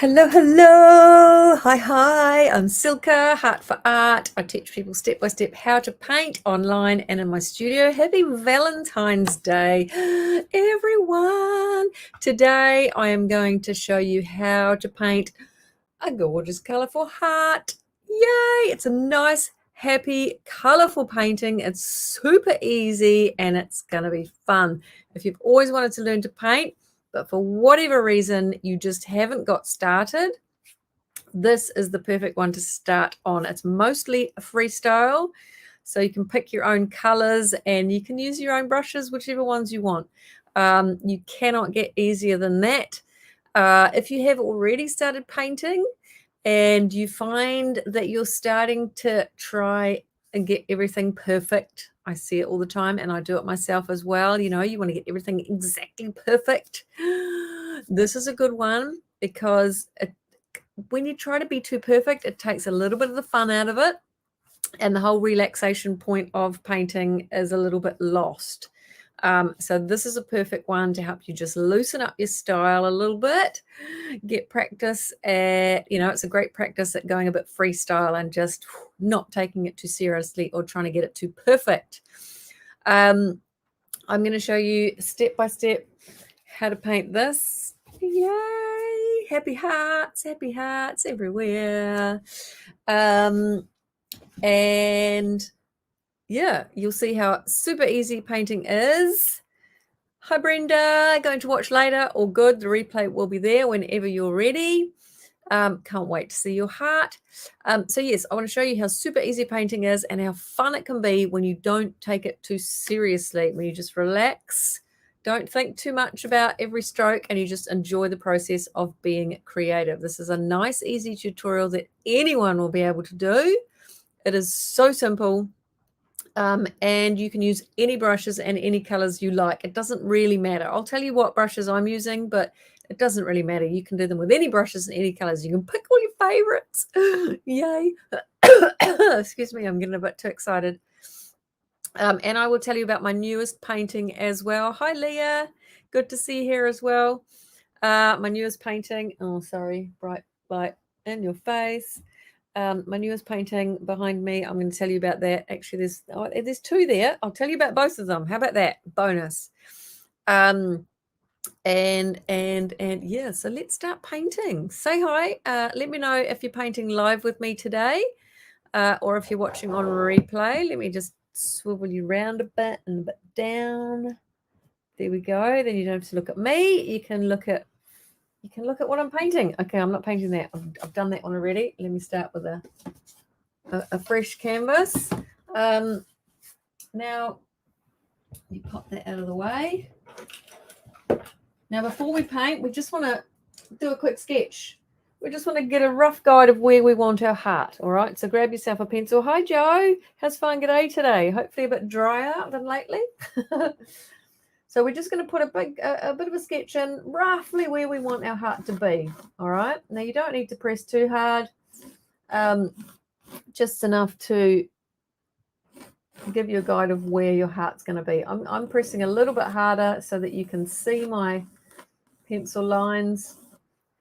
Hello, hello. Hi. I'm Silka, Heart for Art. I teach people step by step how to paint online and in my studio. Happy Valentine's Day, everyone. Today I am going to show you how to paint a gorgeous, colorful heart. Yay! It's a nice, happy, colorful painting. It's super easy and it's going to be fun. If you've always wanted to learn to paint, but for whatever reason you just haven't got started, this is the perfect one to start on. It's mostly freestyle, so you can pick your own colors and you can use your own brushes, whichever ones you want. You cannot get easier than that. If you have already started painting and you find that you're starting to try and get everything perfect, I see it all the time and I do it myself as well. You know, you want to get everything exactly perfect. This is a good one because when you try to be too perfect, it takes a little bit of the fun out of it. And the whole relaxation point of painting is a little bit lost. So this is a perfect one to help you just loosen up your style a little bit, get practice at, it's a great practice at going a bit freestyle and just not taking it too seriously or trying to get it too perfect. I'm going to show you step by step how to paint this. Yay! Happy hearts everywhere. And yeah, you'll see how super easy painting is. Hi, Brenda. Going to watch later? All good. The replay will be there whenever you're ready. Can't wait to see your heart. So yes, I want to show you how super easy painting is and how fun it can be when you don't take it too seriously, when you just relax, don't think too much about every stroke, and you just enjoy the process of being creative. This is a nice, easy tutorial that anyone will be able to do. It is so simple. And you can use any brushes and any colors you like. It doesn't really matter. I'll tell you what brushes I'm using, but it doesn't really matter. You can do them with any brushes and any colors. You can pick all your favorites. Yay. Excuse me, I'm getting a bit too excited. And I will tell you about my newest painting as well. Hi, Leah. Good to see you here as well. My newest painting. Oh, sorry. Bright light in your face. My newest painting behind me, I'm going to tell you about that. Actually, there's two there. I'll tell you about both of them. How about that? Bonus. And yeah, so let's start painting. Say hi. Let me know if you're painting live with me today, or if you're watching on replay. Let me just swivel you around a bit and a bit down. There we go. Then you don't have to look at me. You can look at what I'm painting. Okay, I'm not painting that. I've done that one already. Let me start with a fresh canvas. Now, you pop that out of the way. Now, before we paint, we just want to do a quick sketch. We just want to get a rough guide of where we want our heart, all right? So grab yourself a pencil. Hi, Joe. How's fun day today? Hopefully a bit drier than lately. So we're just going to put a bit of a sketch in roughly where we want our heart to be, all right? Now, you don't need to press too hard, just enough to give you a guide of where your heart's going to be. I'm pressing a little bit harder so that you can see my pencil lines,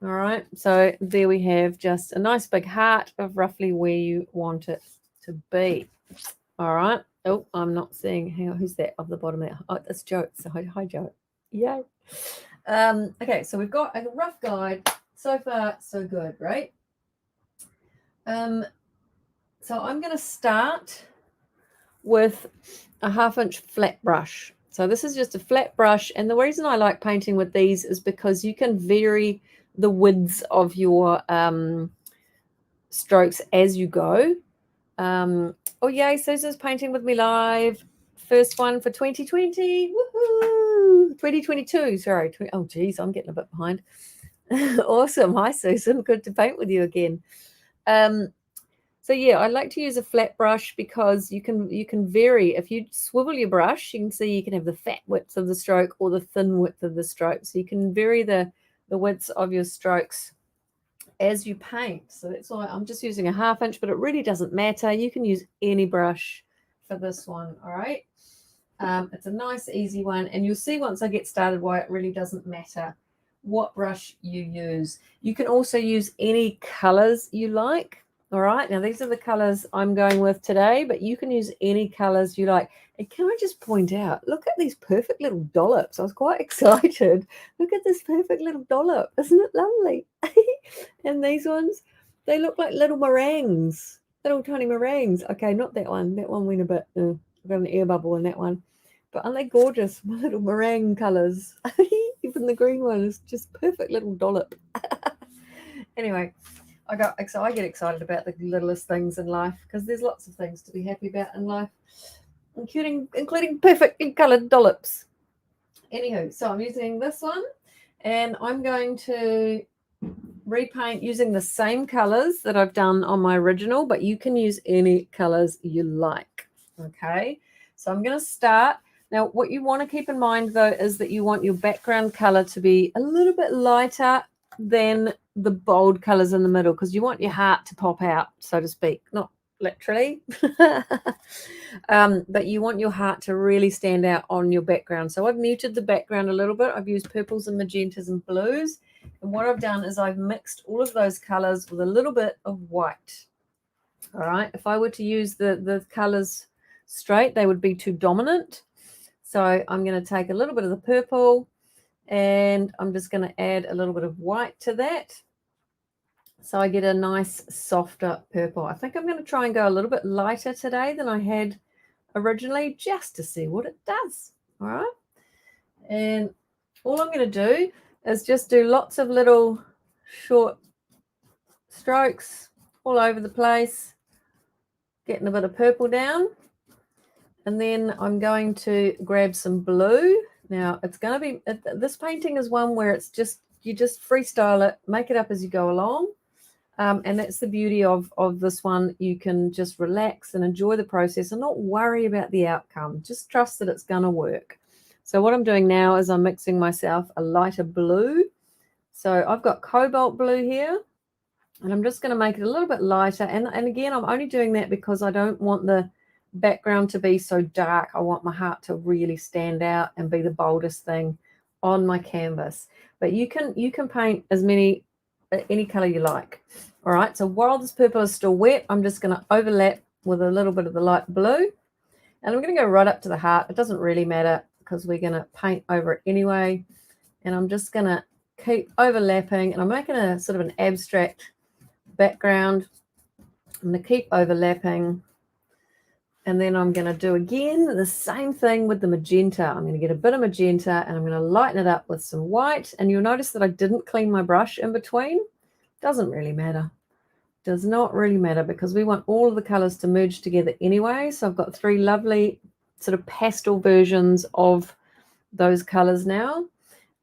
all right? So there we have just a nice big heart of roughly where you want it to be, all right? Oh, I'm not seeing. Hang on, who's that of the bottom there? Oh, that's Joe. So hi, Joe. Yay. Okay, so we've got a rough guide. So far, so good, right? So I'm going to start with a 1/2-inch flat brush. So this is just a flat brush, and the reason I like painting with these is because you can vary the widths of your strokes as you go. Oh yay, Susan's painting with me live. First one for 2020. Woohoo! 2022, sorry. Oh geez, I'm getting a bit behind. Awesome. Hi Susan, good to paint with you again. So yeah, I like to use a flat brush because you can vary. If you swivel your brush, you can see you can have the fat width of the stroke or the thin width of the stroke. So you can vary the widths of your strokes as you paint. So that's why I'm just using a 1/2 inch, but it really doesn't matter. You can use any brush for this one, all right? It's a nice, easy one, and you'll see once I get started why it really doesn't matter what brush you use. You can also use any colors you like. All right, now these are the colors I'm going with today, but you can use any colors you like. And can I just point out, look at these perfect little dollops. I was quite excited. Look at this perfect little dollop. Isn't it lovely? And these ones, they look like little meringues, little tiny meringues. Okay, not that one. That one went a bit, I've got an air bubble in that one. But aren't they gorgeous? My little meringue colours. Even the green one is just perfect little dollop. Anyway, I get excited about the littlest things in life because there's lots of things to be happy about in life, including perfectly coloured dollops. Anywho, so I'm using this one and I'm going to repaint using the same colours that I've done on my original, but you can use any colours you like. Okay, so I'm going to start. Now, what you want to keep in mind, though, is that you want your background colour to be a little bit lighter than the bold colours in the middle because you want your heart to pop out, so to speak. Not literally, but you want your heart to really stand out on your background. So I've muted the background a little bit. I've used purples and magentas and blues. And what I've done is I've mixed all of those colours with a little bit of white. All right, if I were to use the colours straight, they would be too dominant. So I'm going to take a little bit of the purple and I'm just going to add a little bit of white to that. So I get a nice softer purple. I think I'm going to try and go a little bit lighter today than I had originally just to see what it does. All right. And all I'm going to do is just do lots of little short strokes all over the place, getting a bit of purple down. And then I'm going to grab some blue. Now it's going to be, this painting is one where it's just, you just freestyle it, make it up as you go along. And that's the beauty of this one. You can just relax and enjoy the process and not worry about the outcome. Just trust that it's going to work. So what I'm doing now is I'm mixing myself a lighter blue. So I've got cobalt blue here. And I'm just going to make it a little bit lighter. And again, I'm only doing that because I don't want the background to be so dark. I want my heart to really stand out and be the boldest thing on my canvas. But you can paint any color you like. All right, so while this purple is still wet, I'm just going to overlap with a little bit of the light blue. And I'm going to go right up to the heart. It doesn't really matter because we're going to paint over it anyway. And I'm just going to keep overlapping. And I'm making a sort of an abstract background. I'm going to keep overlapping. And then I'm going to do again the same thing with the magenta. I'm going to get a bit of magenta and I'm going to lighten it up with some white. And you'll notice that I didn't clean my brush in between. Doesn't really matter. Does not really matter because we want all of the colors to merge together anyway. So I've got three lovely sort of pastel versions of those colors now.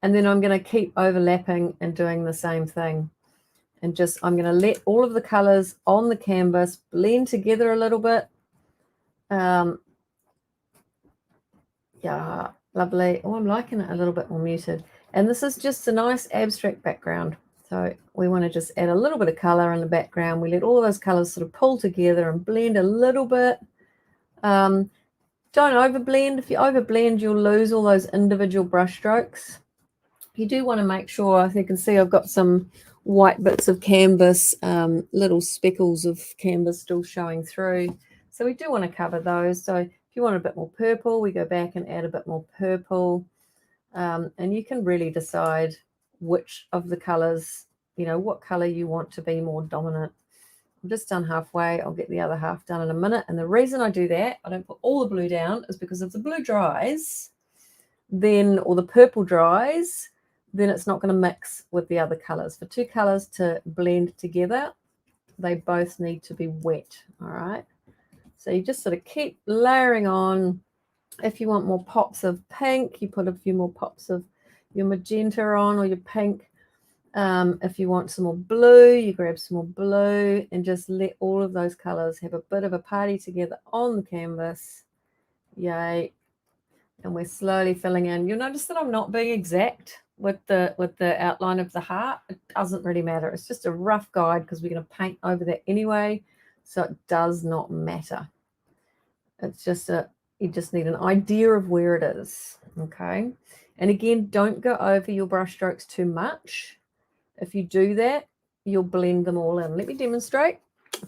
And then I'm going to keep overlapping and doing the same thing. And just, I'm going to let all of the colors on the canvas blend together a little bit. Yeah, lovely. Oh, I'm liking it a little bit more muted. And this is just a nice abstract background. So we want to just add a little bit of color in the background. We let all those colors sort of pull together and blend a little bit. Don't overblend. If you overblend, you'll lose all those individual brush strokes. You do want to make sure, you can see I've got some white bits of canvas, little speckles of canvas still showing through. So we do want to cover those. So if you want a bit more purple, we go back and add a bit more purple. And you can really decide which of the colors, what color you want to be more dominant. I'm just done halfway. I'll get the other half done in a minute. And the reason I do that, I don't put all the blue down, is because if the blue dries, or the purple dries, then it's not going to mix with the other colors. For two colors to blend together, they both need to be wet. All right. So you just sort of keep layering on. If you want more pops of pink, you put a few more pops of your magenta on or your pink. If you want some more blue, you grab some more blue and just let all of those colors have a bit of a party together on the canvas. Yay. And we're slowly filling in. You'll notice that I'm not being exact with the outline of the heart. It doesn't really matter. It's just a rough guide because we're going to paint over that anyway. So it does not matter. It's just you just need an idea of where it is. Okay. And again, don't go over your brush strokes too much. If you do that, you'll blend them all in. Let me demonstrate.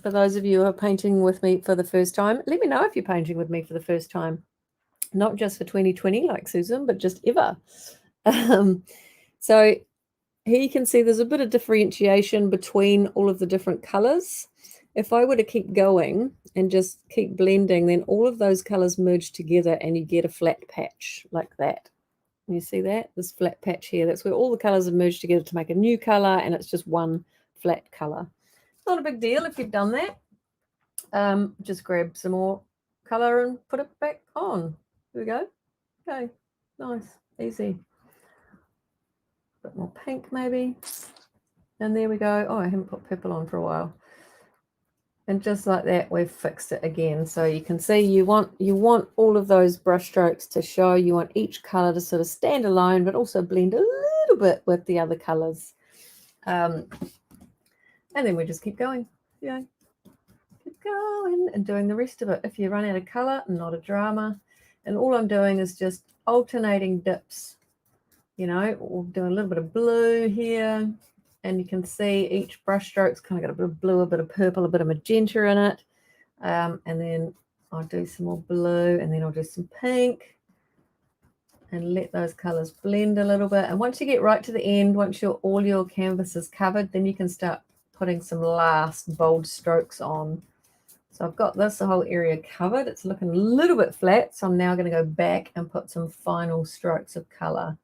For those of you who are painting with me for the first time, let me know if you're painting with me for the first time. Not just for 2020 like Susan, but just ever. So here you can see there's a bit of differentiation between all of the different colors. If I were to keep going and just keep blending, then all of those colors merge together and you get a flat patch like that. You see that? This flat patch here, that's where all the colors have merged together to make a new color, and it's just one flat color. Not a big deal if you've done that. Just grab some more color and put it back on. Here we go. Okay, nice, easy. A bit more pink maybe. And there we go. Oh, I haven't put purple on for a while. And just like that, we've fixed it again. So you can see you want all of those brush strokes to show. You want each color to sort of stand alone, but also blend a little bit with the other colors. And then we just keep going. Yeah, keep going and doing the rest of it. If you run out of color, not a drama. And all I'm doing is just alternating dips. You know, we'll do a little bit of blue here. And you can see each brush stroke's kind of got a bit of blue, a bit of purple, a bit of magenta in it. And then I'll do some more blue, and then I'll do some pink and let those colors blend a little bit. And once you get right to the end, once all your canvas is covered, then you can start putting some last bold strokes on. So I've got this whole area covered. It's looking a little bit flat. So I'm now going to go back and put some final strokes of color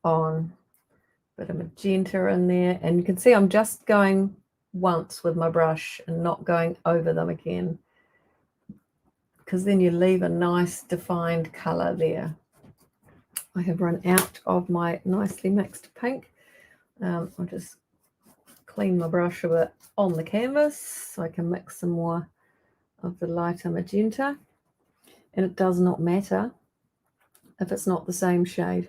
on. Bit of magenta in there, and you can see I'm just going once with my brush and not going over them again, because then you leave a nice defined color there. I have run out of my nicely mixed pink. I'll just clean my brush a bit on the canvas so I can mix some more of the lighter magenta, and it does not matter if it's not the same shade.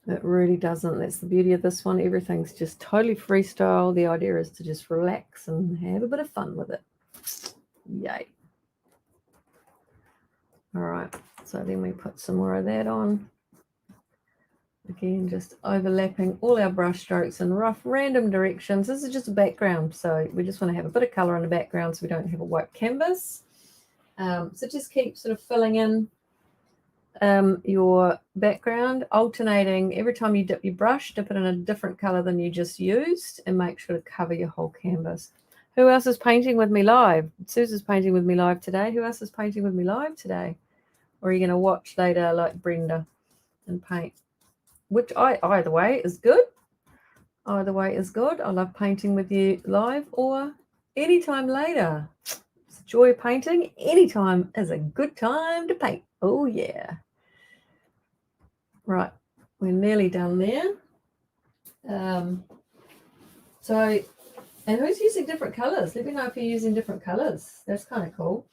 It really doesn't. That's the beauty of this one. Everything's just totally freestyle. The idea is to just relax and have a bit of fun with it. Yay. All right. So then we put some more of that on. Again, just overlapping all our brush strokes in rough random directions. This is just a background. So we just want to have a bit of color in the background so we don't have a white canvas. So just keep sort of filling in your background, alternating every time you dip your brush, dip it in a different color than you just used, and make sure to cover your whole canvas. Who else is painting with me live? Susan's painting with me live today. Who else is painting with me live today? Or are you going to watch later like Brenda and paint? Which either way is good. Either way is good. I love painting with you live or anytime later. It's a joy of painting. Anytime is a good time to paint. Oh yeah. Right, we're nearly done there. And who's using different colors? Let me know if you're using different colors. That's kind of cool.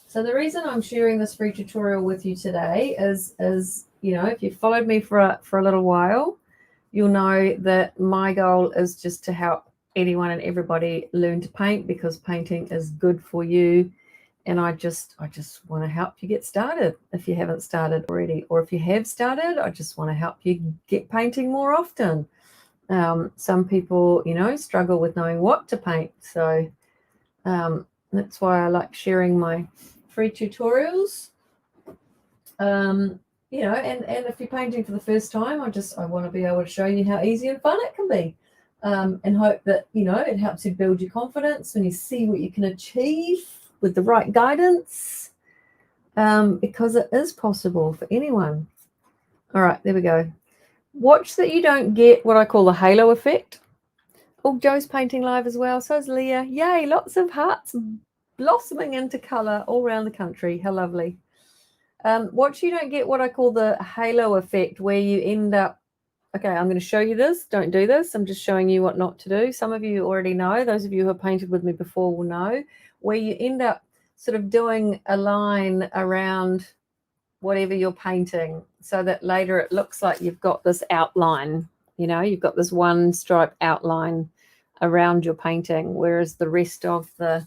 So the reason I'm sharing this free tutorial with you today is you know, if you've followed me for a little while, you'll know that my goal is just to help anyone and everybody learn to paint, because painting is good for you. And I just want to help you get started if you haven't started already, or if you have started, I just want to help you get painting more often. Some people, you know, struggle with knowing what to paint. So that's why I like sharing my free tutorials. You know, and if you're painting for the first time, I want to be able to show you how easy and fun it can be. And hope that, you know, it helps you build your confidence when you see what you can achieve with the right guidance, because it is possible for anyone. All right, there we go. Watch that you don't get what I call the halo effect. Oh, Joe's painting live as well. So is Leah. Yay, lots of hearts blossoming into colour all around the country. How lovely. Watch you don't get what I call the halo effect, where you end up, okay, I'm going to show you this. Don't do this. I'm just showing you what not to do. Some of you already know. Those of you who have painted with me before will know, where you end up sort of doing a line around whatever you're painting, so that later it looks like you've got this outline. You know, you've got this one stripe outline around your painting, whereas the rest of the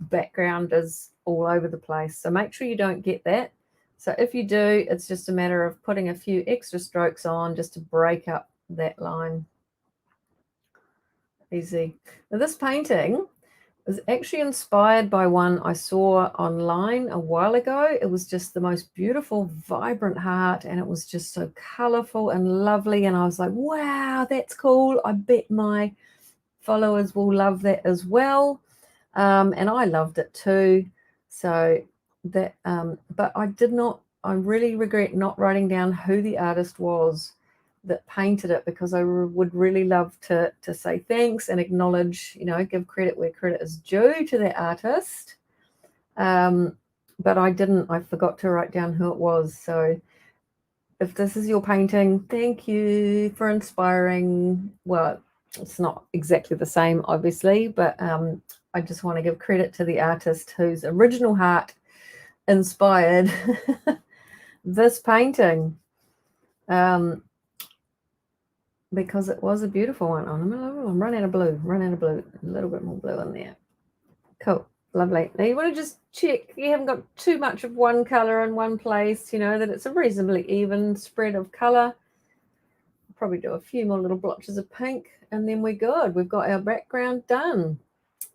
background is all over the place. So make sure you don't get that. So if you do, it's just a matter of putting a few extra strokes on just to break up that line. Easy. Now this painting is actually inspired by one I saw online a while ago. It was just the most beautiful, vibrant heart, and it was just so colorful and lovely. And I was like, wow, that's cool. I bet my followers will love that as well. And I loved it too. So that, but I really regret not writing down who the artist was that painted it, because I would really love to say thanks and acknowledge, give credit where credit is due to that artist. But I forgot to write down who it was. So if this is your painting, thank you for inspiring. Well, it's not exactly the same, obviously, but I just want to give credit to the artist whose original heart inspired this painting. Because it was a beautiful one. I'm running out of blue. A little bit more blue in there. Cool. Lovely. Now you want to just check you haven't got too much of one color in one place, that it's a reasonably even spread of color. I'll probably do a few more little blotches of pink, and then we're good. We've got our background done.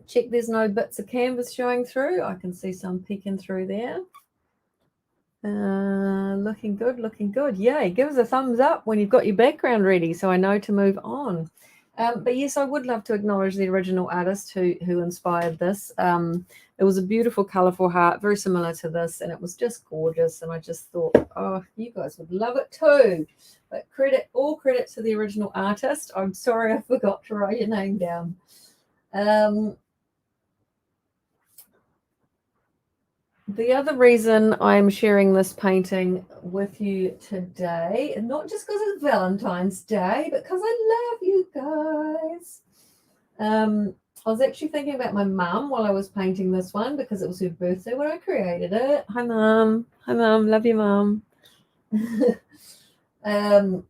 Check there's no bits of canvas showing through. I can see some peeking through there. Looking good. Yay. Give us a thumbs up when you've got your background ready so I know to move on. But yes, I would love to acknowledge the original artist who inspired this. It was a beautiful, colorful heart, very similar to this, and it was just gorgeous. And I just thought, oh, you guys would love it too. But all credit to the original artist. I'm sorry I forgot to write your name down. The other reason I'm sharing this painting with you today, and not just because it's Valentine's Day, but because I love you guys. I was actually thinking about my mum while I was painting this one, because it was her birthday when I created it. Hi, Mum. Love you, Mum. And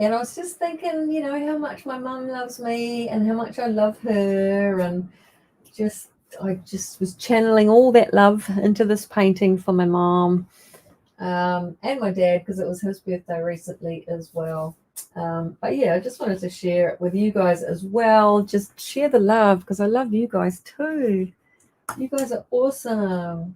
I was just thinking, how much my mum loves me and how much I love her, and I just was channeling all that love into this painting for my mom and my dad, because it was his birthday recently as well. But yeah, I just wanted to share it with you guys as well. Just share the love, because I love you guys too. You guys are awesome.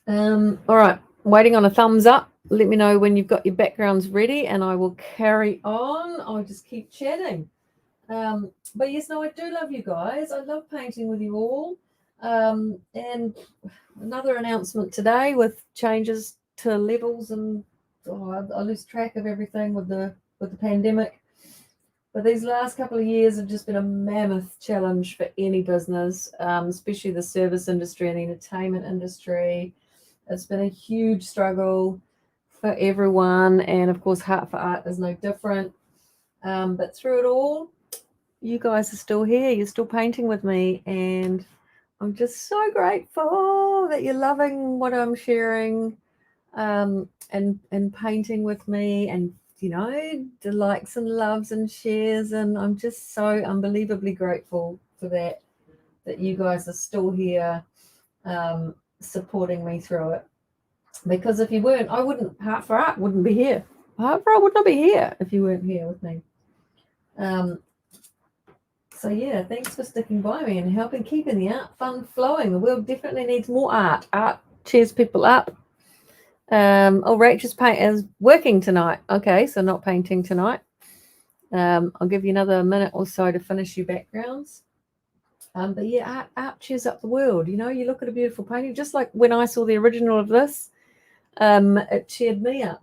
All right, waiting on a thumbs up. Let me know when you've got your backgrounds ready and I will carry on. I'll just keep chatting. But yes, no, I do love you guys. I love painting with you all. And another announcement today with changes to levels, and I lose track of everything with the pandemic. But these last couple of years have just been a mammoth challenge for any business, especially the service industry and the entertainment industry. It's been a huge struggle for everyone, and of course, Heart for Art is no different. But through it all, you guys are still here. You're still painting with me, and I'm just so grateful that you're loving what I'm sharing, and painting with me, and the likes and loves and shares. And I'm just so unbelievably grateful for that you guys are still here, supporting me through it. Because if you weren't, Heart for Art wouldn't be here. Heart for Art would not be here if you weren't here with me. So yeah, thanks for sticking by me and helping keeping the art fun flowing. The world definitely needs more art. Art cheers people up. Rachel's paint is working tonight. Okay, so not painting tonight. I'll give you another minute or so to finish your backgrounds. But yeah, art cheers up the world. You look at a beautiful painting, just like when I saw the original of this, it cheered me up.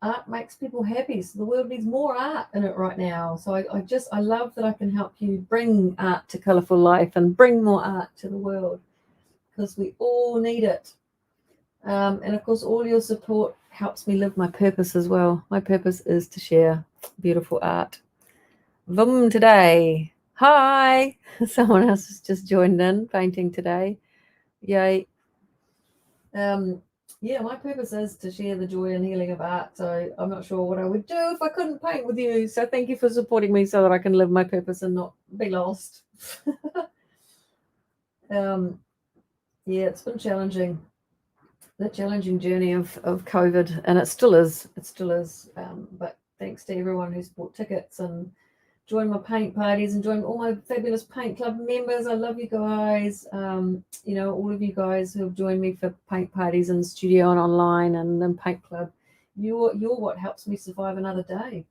Art makes people happy, so the world needs more art in it right now. So I love that I can help you bring art to Colourful Life and bring more art to the world, because we all need it. And of course, all your support helps me live my purpose as well. My purpose is to share beautiful art. Vum today. Hi! Someone else has just joined in, painting today. Yay. Yeah, my purpose is to share the joy and healing of art. So I'm not sure what I would do if I couldn't paint with you. So thank you for supporting me so that I can live my purpose and not be lost. Yeah, it's been challenging. The challenging journey of COVID, and it still is. It still is. But thanks to everyone who's bought tickets and joined my paint parties and joined all my fabulous paint club members. I love you guys. You know, all of you guys who have joined me for paint parties in the studio and online and then paint club. You're what helps me survive another day.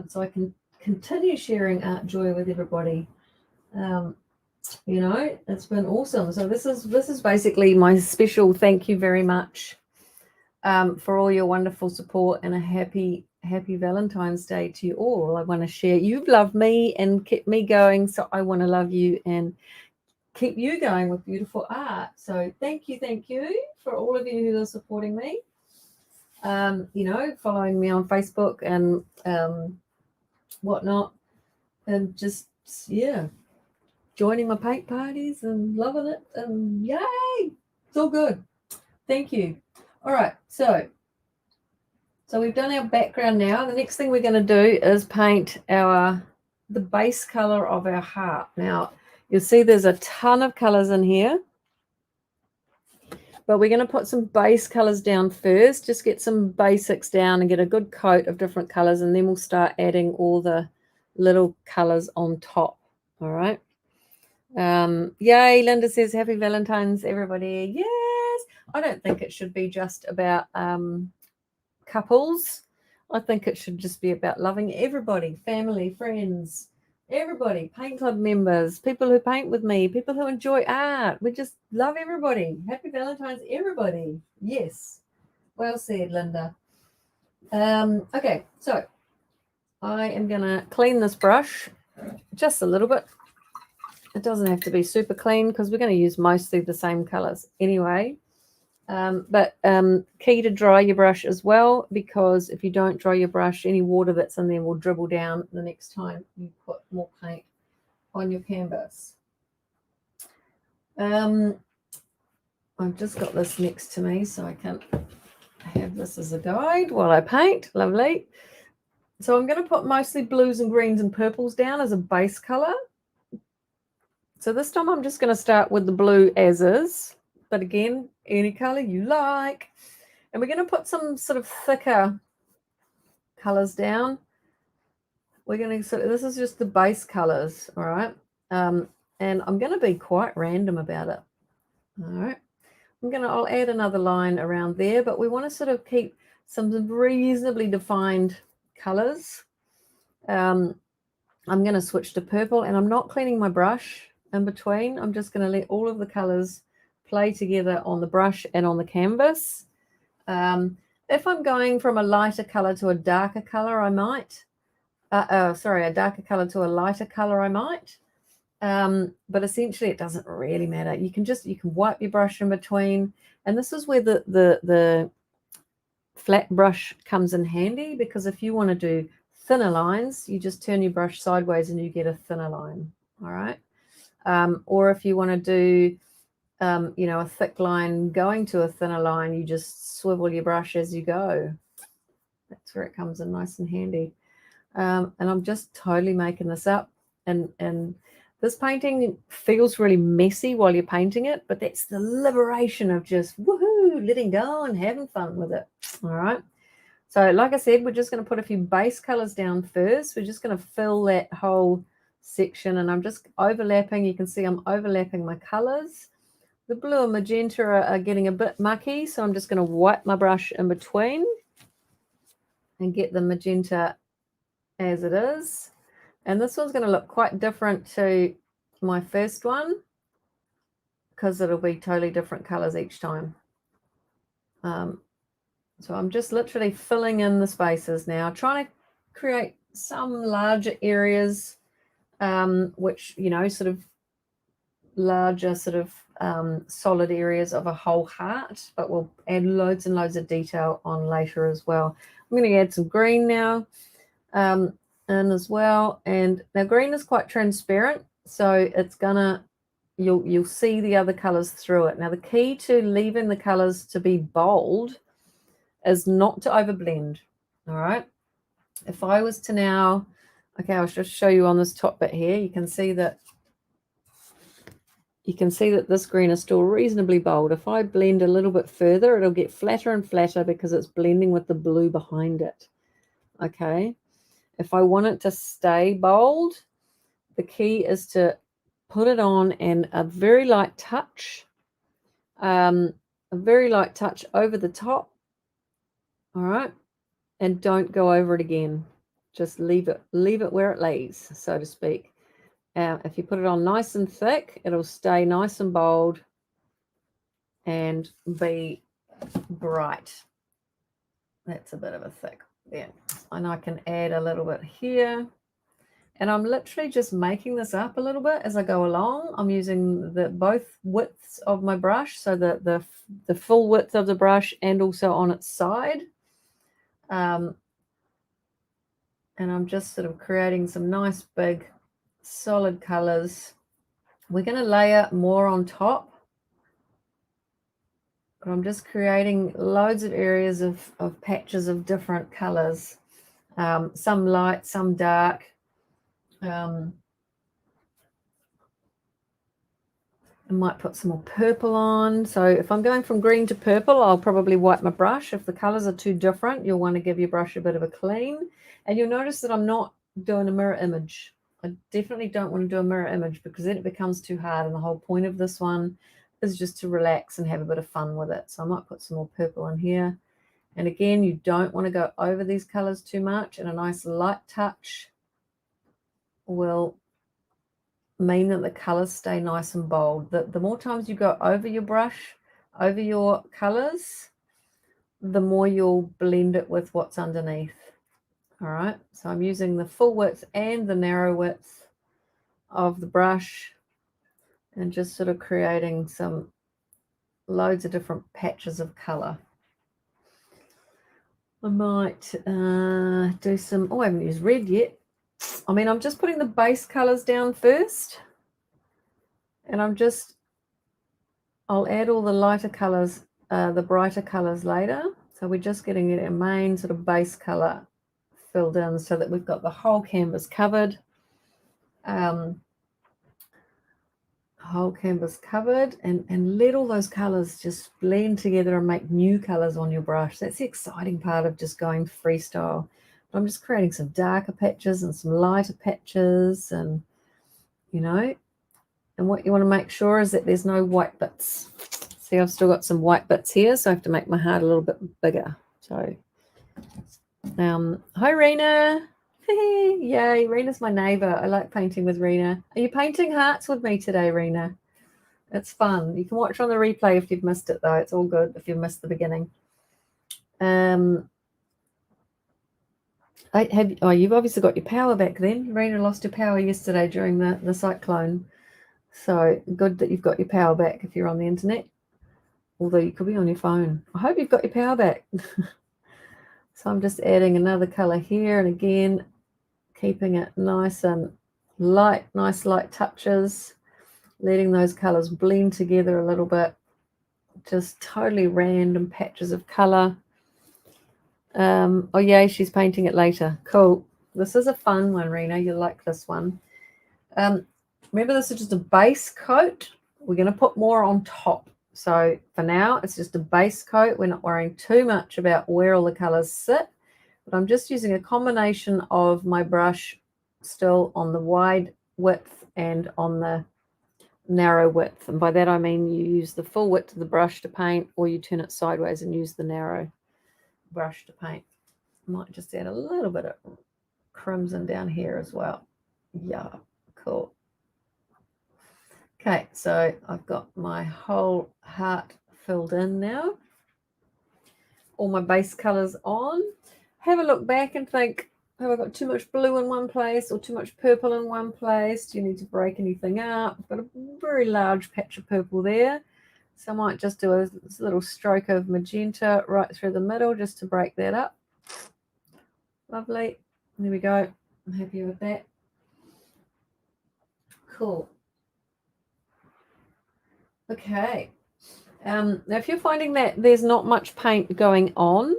So I can continue sharing art joy with everybody. You know, it's been awesome. So this is basically my special thank you very much for all your wonderful support, and a happy Valentine's Day to you all. I want to share. You've loved me and kept me going, so I want to love you and keep you going with beautiful art. So thank you for all of you who are supporting me. You know, following me on Facebook and whatnot, and just joining my paint parties and loving it, and yay, it's all good. Thank you. All right, so we've done our background now. The next thing we're going to do is paint the base color of our heart. Now, you'll see there's a ton of colors in here, but we're going to put some base colors down first, just get some basics down and get a good coat of different colors, and then we'll start adding all the little colors on top. All right. Yay, Linda says happy Valentine's, everybody. Yes. I don't think it should be just about couples. I think it should just be about loving everybody, family, friends, everybody, paint club members, people who paint with me, people who enjoy art. We just love everybody. Happy Valentine's, everybody. Yes. Well said, Linda. Okay, so I am going to clean this brush just a little bit. It doesn't have to be super clean because we're going to use mostly the same colors anyway. But key to dry your brush as well, because if you don't dry your brush, any water that's in there will dribble down the next time you put more paint on your canvas. I've just got this next to me so I can have this as a guide while I paint. Lovely. So I'm going to put mostly blues and greens and purples down as a base color. So this time I'm just going to start with the blue as is, but again, any color you like. And we're going to put some sort of thicker colors down. We're going to this is just the base colors, all right? And I'm going to be quite random about it. All right. I'll add another line around there, but we want to sort of keep some reasonably defined colors. I'm going to switch to purple, and I'm not cleaning my brush in between. I'm just going to let all of the colors play together on the brush and on the canvas. If I'm going from a lighter color to a darker color, I might. A darker color to a lighter color, I might. But essentially, it doesn't really matter. You can wipe your brush in between, and this is where the flat brush comes in handy, because if you want to do thinner lines, you just turn your brush sideways and you get a thinner line. All right. Or if you want to do, you know, a thick line going to a thinner line, you just swivel your brush as you go. That's where it comes in nice and handy. And I'm just totally making this up. And this painting feels really messy while you're painting it, but that's the liberation of just woohoo, letting go and having fun with it. All right. So like I said, we're just going to put a few base colors down first. We're just going to fill that whole section, and I'm just overlapping. You can see I'm overlapping my colors. The blue and magenta are getting a bit mucky, so I'm just going to wipe my brush in between and get the magenta as it is. And this one's going to look quite different to my first one because it'll be totally different colors each time. So I'm just literally filling in the spaces now, trying to create some larger areas, which, you know, sort of larger sort of solid areas of a whole heart, but we'll add loads and loads of detail on later as well. I'm going to add some green now in as well. And now green is quite transparent, so it's gonna, you'll see the other colors through it. Now the key to leaving the colors to be bold is not to overblend. All right. If I was to now, okay, I'll just show you on this top bit here, you can see that you can see that this green is still reasonably bold. If I blend a little bit further, it'll get flatter and flatter because it's blending with the blue behind it. Okay. If I want it to stay bold, the key is to put it on and a very light touch, over the top. All right. And don't go over it again. Just leave it where it lays, so to speak. If you put it on nice and thick, it'll stay nice and bold and be bright. That's a bit of a thick there. And I can add a little bit here. And I'm literally just making this up a little bit as I go along. I'm using both widths of my brush, so the full width of the brush and also on its side. And I'm just sort of creating some nice big solid colors. We're going to layer more on top, but I'm just creating loads of areas of patches of different colors, some light, some dark. I might put some more purple on. So if I'm going from green to purple, I'll probably wipe my brush. If the colors are too different, you'll want to give your brush a bit of a clean. And you'll notice that I'm not doing a mirror image. I definitely don't want to do a mirror image because then it becomes too hard. And the whole point of this one is just to relax and have a bit of fun with it. So I might put some more purple in here. And again, you don't want to go over these colors too much. And a nice light touch will mean that the colors stay nice and bold. The more times you go over your brush, over your colors, the more you'll blend it with what's underneath. All right, so I'm using the full width and the narrow width of the brush and just sort of creating some loads of different patches of color. I might do some, I haven't used red yet. I mean, I'm just putting the base colors down first, and I'll add all the lighter colors, the brighter colors later. So we're just getting a main sort of base color filled in so that we've got the whole canvas covered. Whole canvas covered, and let all those colors just blend together and make new colors on your brush. That's the exciting part of just going freestyle. I'm just creating some darker patches and some lighter patches, and and what you want to make sure is that there's no white bits. See, I've still got some white bits here, so I have to make my heart a little bit bigger. So hi Rena. Yay, Rena's my neighbor. I like painting with Rena. Are you painting hearts with me today, Rena? It's fun. You can watch on the replay if you've missed it, though. It's all good if you've missed the beginning. You've obviously got your power back then. Rena lost her power yesterday during the cyclone. So good that you've got your power back if you're on the internet. Although you could be on your phone. I hope you've got your power back. So I'm just adding another color here, and again, keeping it nice and light, nice light touches, letting those colors blend together a little bit. Just totally random patches of color. Oh yay, she's painting it later. Cool. This is a fun one, Rena. You'll like this one. Remember, this is just a base coat. We're going to put more on top. So for now, it's just a base coat. We're not worrying too much about where all the colors sit. But I'm just using a combination of my brush still on the wide width and on the narrow width. And by that, I mean you use the full width of the brush to paint, or you turn it sideways and use the narrow brush to paint. I might just add a little bit of crimson down here as well. Yeah, cool. Okay, so I've got my whole heart filled in now. All my base colors on. Have a look back and think, have I got too much blue in one place or too much purple in one place? Do you need to break anything up? I've got a very large patch of purple there. So I might just do a little stroke of magenta right through the middle just to break that up. Lovely. There we go. I'm happy with that. Cool. Okay. Now, if you're finding that there's not much paint going on,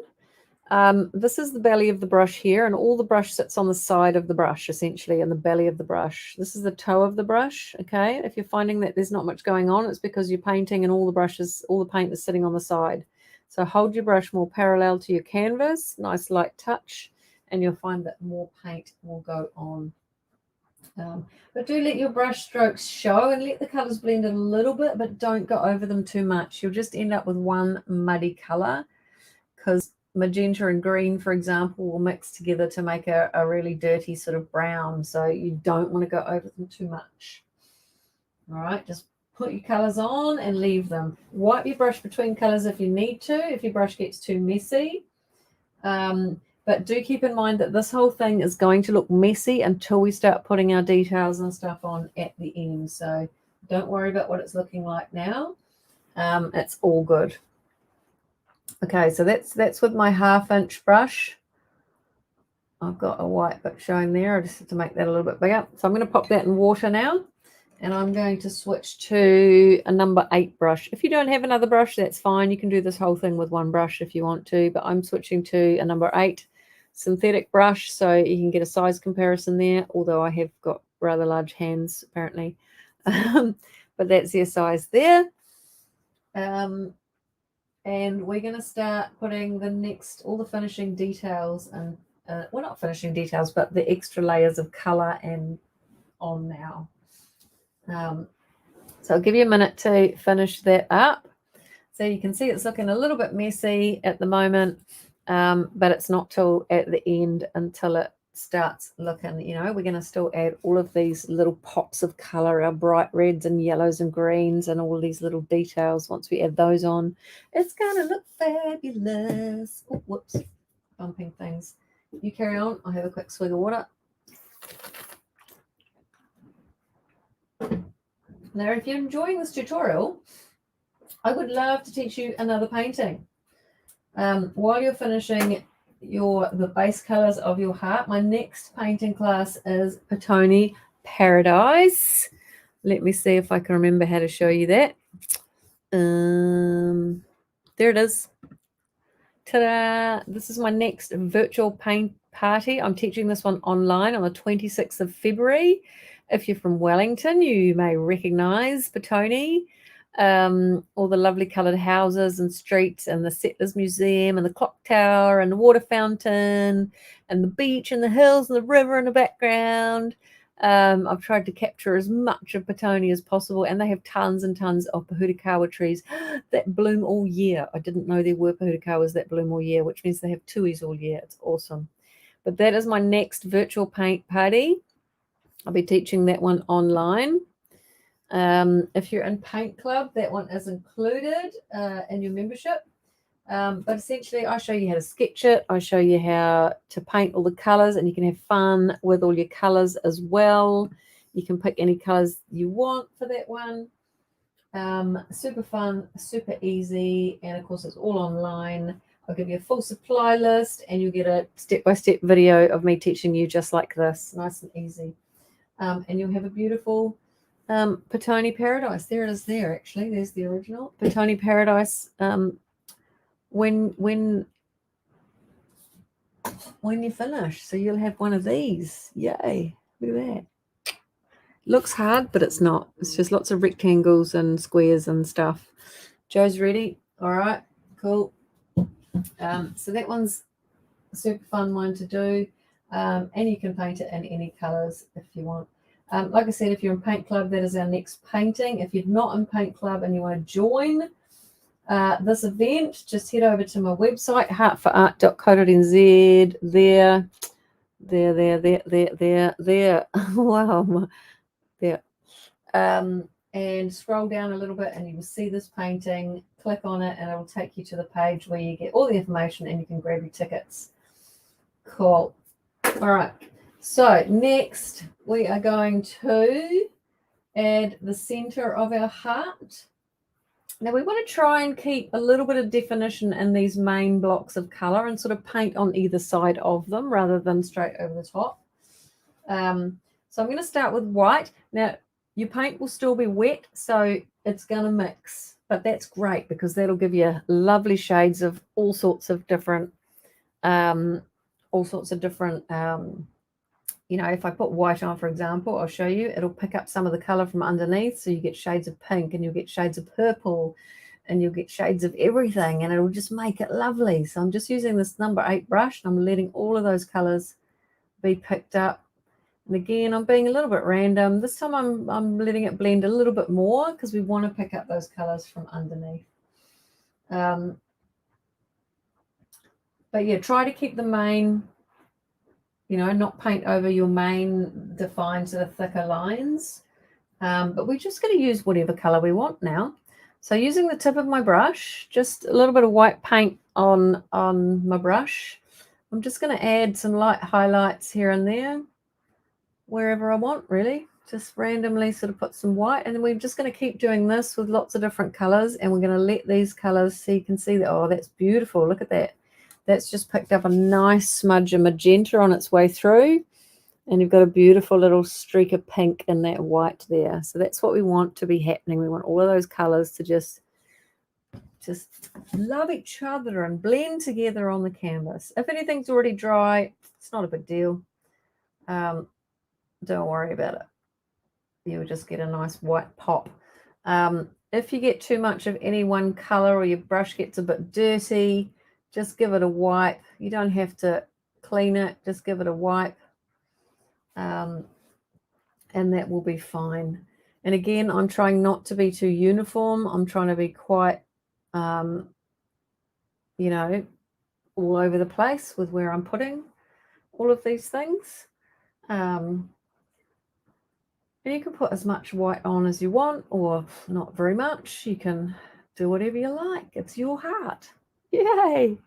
This is the belly of the brush here, and all the brush sits on the side of the brush, essentially, in the belly of the brush. This is the toe of the brush, okay? If you're finding that there's not much going on, it's because you're painting and all the paint is sitting on the side. So hold your brush more parallel to your canvas, nice light touch, and you'll find that more paint will go on. But do let your brush strokes show and let the colours blend a little bit, but don't go over them too much. You'll just end up with one muddy colour, because magenta and green, for example, will mix together to make a really dirty sort of brown. So you don't want to go over them too much. All right, just put your colours on and leave them. Wipe your brush between colours if you need to, if your brush gets too messy. But do keep in mind that this whole thing is going to look messy until we start putting our details and stuff on at the end. So don't worry about what it's looking like now. It's all good. Okay, so that's with my 1/2 inch brush. I've got a white bit showing there. I just have to make that a little bit bigger. So I'm going to pop that in water now. And I'm going to switch to a number 8 brush. If you don't have another brush, that's fine. You can do this whole thing with one brush if you want to. But I'm switching to a number 8 synthetic brush, so you can get a size comparison there, although I have got rather large hands, apparently. But that's their size there. And we're going to start putting all the finishing details, and well, not finishing details, but the extra layers of color and on now. So I'll give you a minute to finish that up. So you can see it's looking a little bit messy at the moment, but it's not till at the end until it starts looking, we're going to still add all of these little pops of color, our bright reds and yellows and greens and all these little details. Once we add those on, it's going to look fabulous. Oh, whoops, bumping things. You carry on. I'll have a quick swig of water. Now, if you're enjoying this tutorial, I would love to teach you another painting. While you're finishing the base colors of your heart, my next painting class is Petone Paradise. Let me see if I can remember how to show you that. There it is. Ta-da! This is my next virtual paint party. I'm teaching this one online on the 26th of February. If you're from Wellington, you may recognize Petone. All the lovely coloured houses and streets and the Settlers Museum and the clock tower and the water fountain and the beach and the hills and the river in the background. I've tried to capture as much of Petone as possible, and they have tons and tons of pohutukawa trees that bloom all year. I didn't know there were pohutukawas that bloom all year, which means they have tuis all year. It's awesome. But that is my next virtual paint party. I'll be teaching that one online. If you're in Paint Club, that one is included in your membership. But essentially, I show you how to sketch it. I show you how to paint all the colors, and you can have fun with all your colors as well. You can pick any colors you want for that one. Super fun, super easy, and of course, it's all online. I'll give you a full supply list, and you'll get a step-by-step video of me teaching you just like this, nice and easy. And you'll have a beautiful Petone Paradise. There it is there, actually. There's the original. Petone Paradise when you finish. So you'll have one of these. Yay. Look at that. Looks hard, but it's not. It's just lots of rectangles and squares and stuff. Joe's ready. All right. Cool. So that one's a super fun one to do. And you can paint it in any colors if you want. Like I said, if you're in Paint Club, that is our next painting. If you're not in Paint Club and you want to join this event, just head over to my website, heartforart.co.nz. There. Wow. There. And scroll down a little bit and you will see this painting. Click on it and it will take you to the page where you get all the information and you can grab your tickets. Cool. All right. So next we are going to add the center of our heart. Now we want to try and keep a little bit of definition in these main blocks of color and sort of paint on either side of them rather than straight over the top. So I'm going to start with white. Now your paint will still be wet, so it's going to mix, but that's great because that'll give you lovely shades of all sorts of different all sorts of different, you know, if I put white on, for example, I'll show you, it'll pick up some of the color from underneath. So you get shades of pink and you'll get shades of purple and you'll get shades of everything, and it'll just make it lovely. So I'm just using this number 8 brush and I'm letting all of those colors be picked up. And again, I'm being a little bit random. This time I'm letting it blend a little bit more because we want to pick up those colors from underneath. But yeah, try to keep the main, you know, not paint over your main defined sort of thicker lines. But we're just going to use whatever color we want now. So using the tip of my brush, just a little bit of white paint on my brush. I'm just going to add some light highlights here and there, wherever I want, really. Just randomly sort of put some white, and then we're just going to keep doing this with lots of different colors, and we're going to let these colors, so you can see that, oh, that's beautiful. Look at that. That's just picked up a nice smudge of magenta on its way through. And you've got a beautiful little streak of pink in that white there. So that's what we want to be happening. We want all of those colors to just love each other and blend together on the canvas. If anything's already dry, it's not a big deal. Don't worry about it. You'll just get a nice white pop. If you get too much of any one color or your brush gets a bit dirty, just give it a wipe. You don't have to clean it. Just give it a wipe. And that will be fine. And again, I'm trying not to be too uniform. I'm trying to be quite, you know, all over the place with where I'm putting all of these things. And you can put as much white on as you want, or not very much. You can do whatever you like. It's your heart. Yay!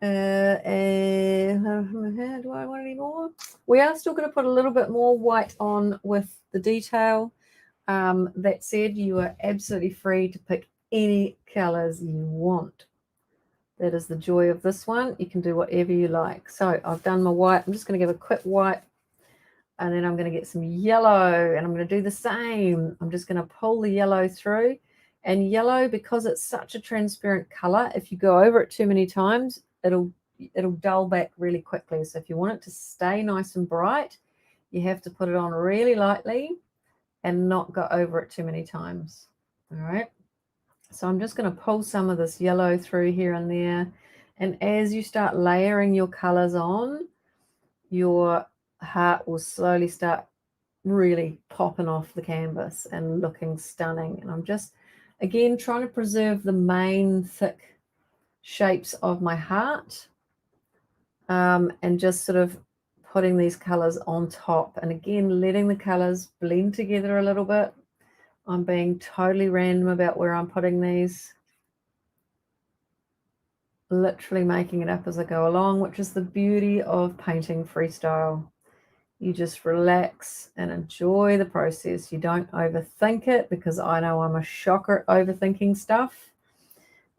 Do I want any more? We are still going to put a little bit more white on with the detail. That said, you are absolutely free to pick any colors you want. That is the joy of this one. You can do whatever you like. So I've done my white. I'm just going to give a quick white, and then I'm going to get some yellow, and I'm going to do the same. I'm just going to pull the yellow through. And yellow, because it's such a transparent color, if you go over it too many times, it'll dull back really quickly. So if you want it to stay nice and bright, you have to put it on really lightly and not go over it too many times. All right. So I'm just going to pull some of this yellow through here and there. And as you start layering your colors on, your heart will slowly start really popping off the canvas and looking stunning. And I'm just, again, trying to preserve the main thick shapes of my heart, and just sort of putting these colors on top, and again letting the colors blend together a little bit. I'm being totally random about where I'm putting these, literally making it up as I go along, which is the beauty of painting freestyle. You just relax and enjoy the process. You don't overthink it, because I know I'm a shocker at overthinking stuff.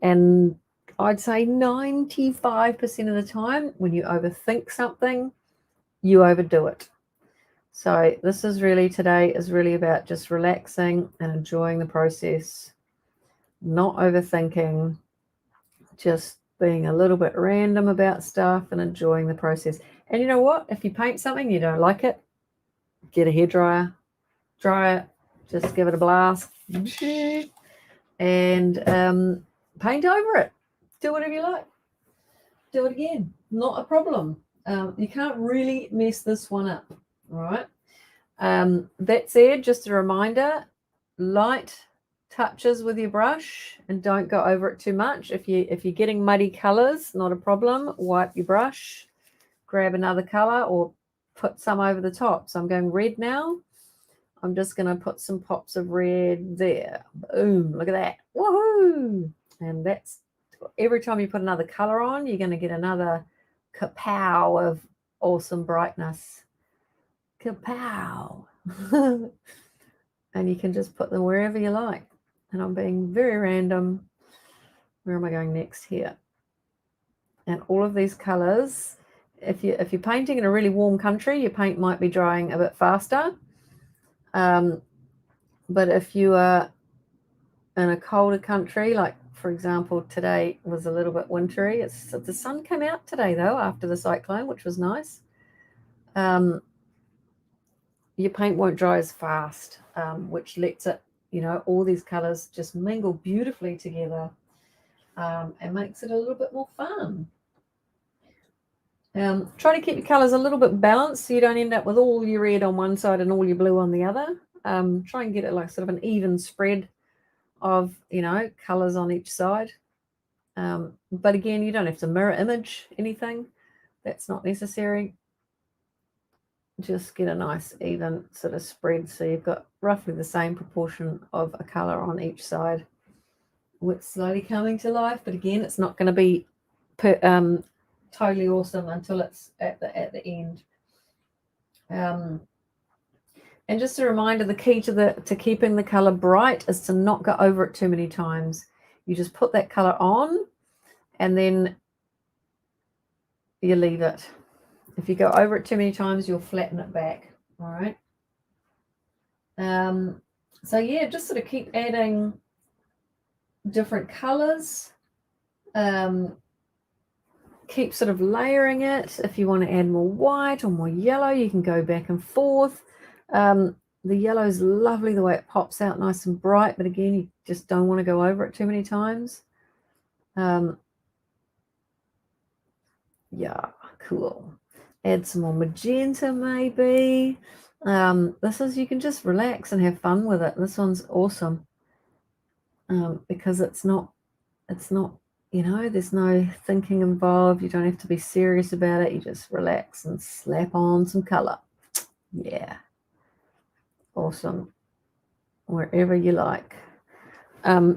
And I'd say 95% of the time when you overthink something, you overdo it. So this is really, today is really about just relaxing and enjoying the process, not overthinking, just being a little bit random about stuff and enjoying the process. And you know what? If you paint something, you don't like it, get a hairdryer, dry it, just give it a blast, and paint over it. Do whatever you like. Do it again. Not a problem. You can't really mess this one up. All right. That said, just a reminder, light touches with your brush and don't go over it too much. If you're getting muddy colors, not a problem. Wipe your brush, grab another color, or put some over the top. So I'm going red now. I'm just going to put some pops of red there. Boom, look at that. Woohoo! And that's, every time you put another color on, you're going to get another kapow of awesome brightness. Kapow. And you can just put them wherever you like. And I'm being very random. Where am I going next here? And all of these colors, if you're painting in a really warm country, your paint might be drying a bit faster. But if you are in a colder country like for example, today was a little bit wintry. The sun came out today, though, after the cyclone, which was nice. Your paint won't dry as fast, which lets it, all these colours just mingle beautifully together, and makes it a little bit more fun. Try to keep your colours a little bit balanced so you don't end up with all your red on one side and all your blue on the other. Try and get it like sort of an even spread of, colours on each side. But again, you don't have to mirror image anything. That's not necessary. Just get a nice even sort of spread so you've got roughly the same proportion of a colour on each side. It's slowly coming to life, but again, it's not going to be totally awesome until it's at the end. And just a reminder, the key to keeping the color bright is to not go over it too many times. You just put that color on and then you leave it. If you go over it too many times, you'll flatten it back. All right. So yeah, just sort of keep adding different colors. Keep sort of layering it. If you want to add more white or more yellow, you can go back and forth. The yellow is lovely the way it pops out nice and bright, but again, you just don't want to go over it too many times. Yeah, cool. Add some more magenta maybe. You can just relax and have fun with it. This one's awesome because it's not, there's no thinking involved. You don't have to be serious about it. You just relax and slap on some color. Yeah. Awesome. Wherever you like.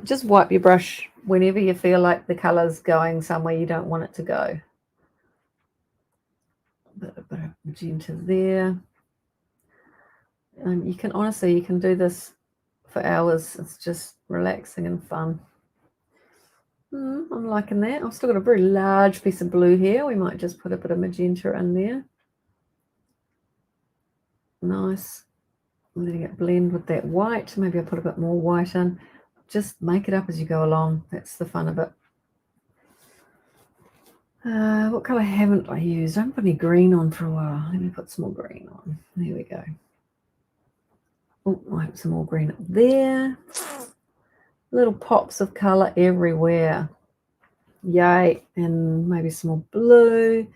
Just wipe your brush whenever you feel like the color's going somewhere you don't want it to go. A bit of magenta there. You can do this for hours. It's just relaxing and fun. I'm liking that. I've still got a very large piece of blue here. We might just put a bit of magenta in there. Nice. Letting it blend with that white. Maybe I'll put a bit more white in. Just make it up as you go along. That's the fun of it. What colour haven't I used? I haven't put any green on for a while. Let me put some more green on. There we go. Oh, I have some more green up there. Little pops of colour everywhere. Yay. And maybe some more blue.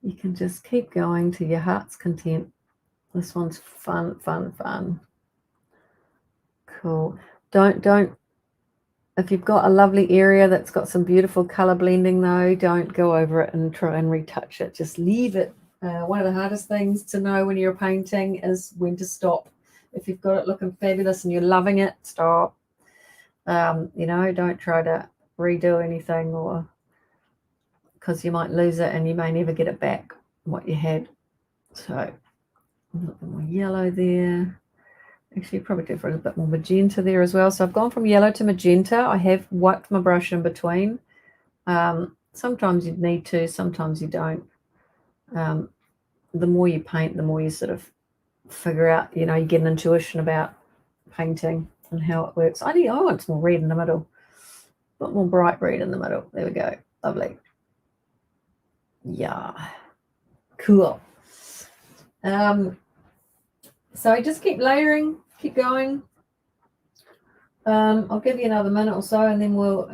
You can just keep going to your heart's content. This one's fun, fun, fun. Cool. Don't, if you've got a lovely area that's got some beautiful color blending though, don't go over it and try and retouch it. Just leave it. One of the hardest things to know when you're painting is when to stop. If you've got it looking fabulous and you're loving it, stop. Don't try to redo anything, or because you might lose it and you may never get it back, what you had. So a little bit more yellow there. Actually, probably do for a bit more magenta there as well. So I've gone from yellow to magenta. I have wiped my brush in between. Sometimes you need to, sometimes you don't. The more you paint, the more you sort of figure out, you get an intuition about painting and how it works. I want some more red in the middle. A bit more bright red in the middle. There we go. Lovely. Yeah. Cool. So I just keep layering, keep going. I'll give you another minute or so and then we'll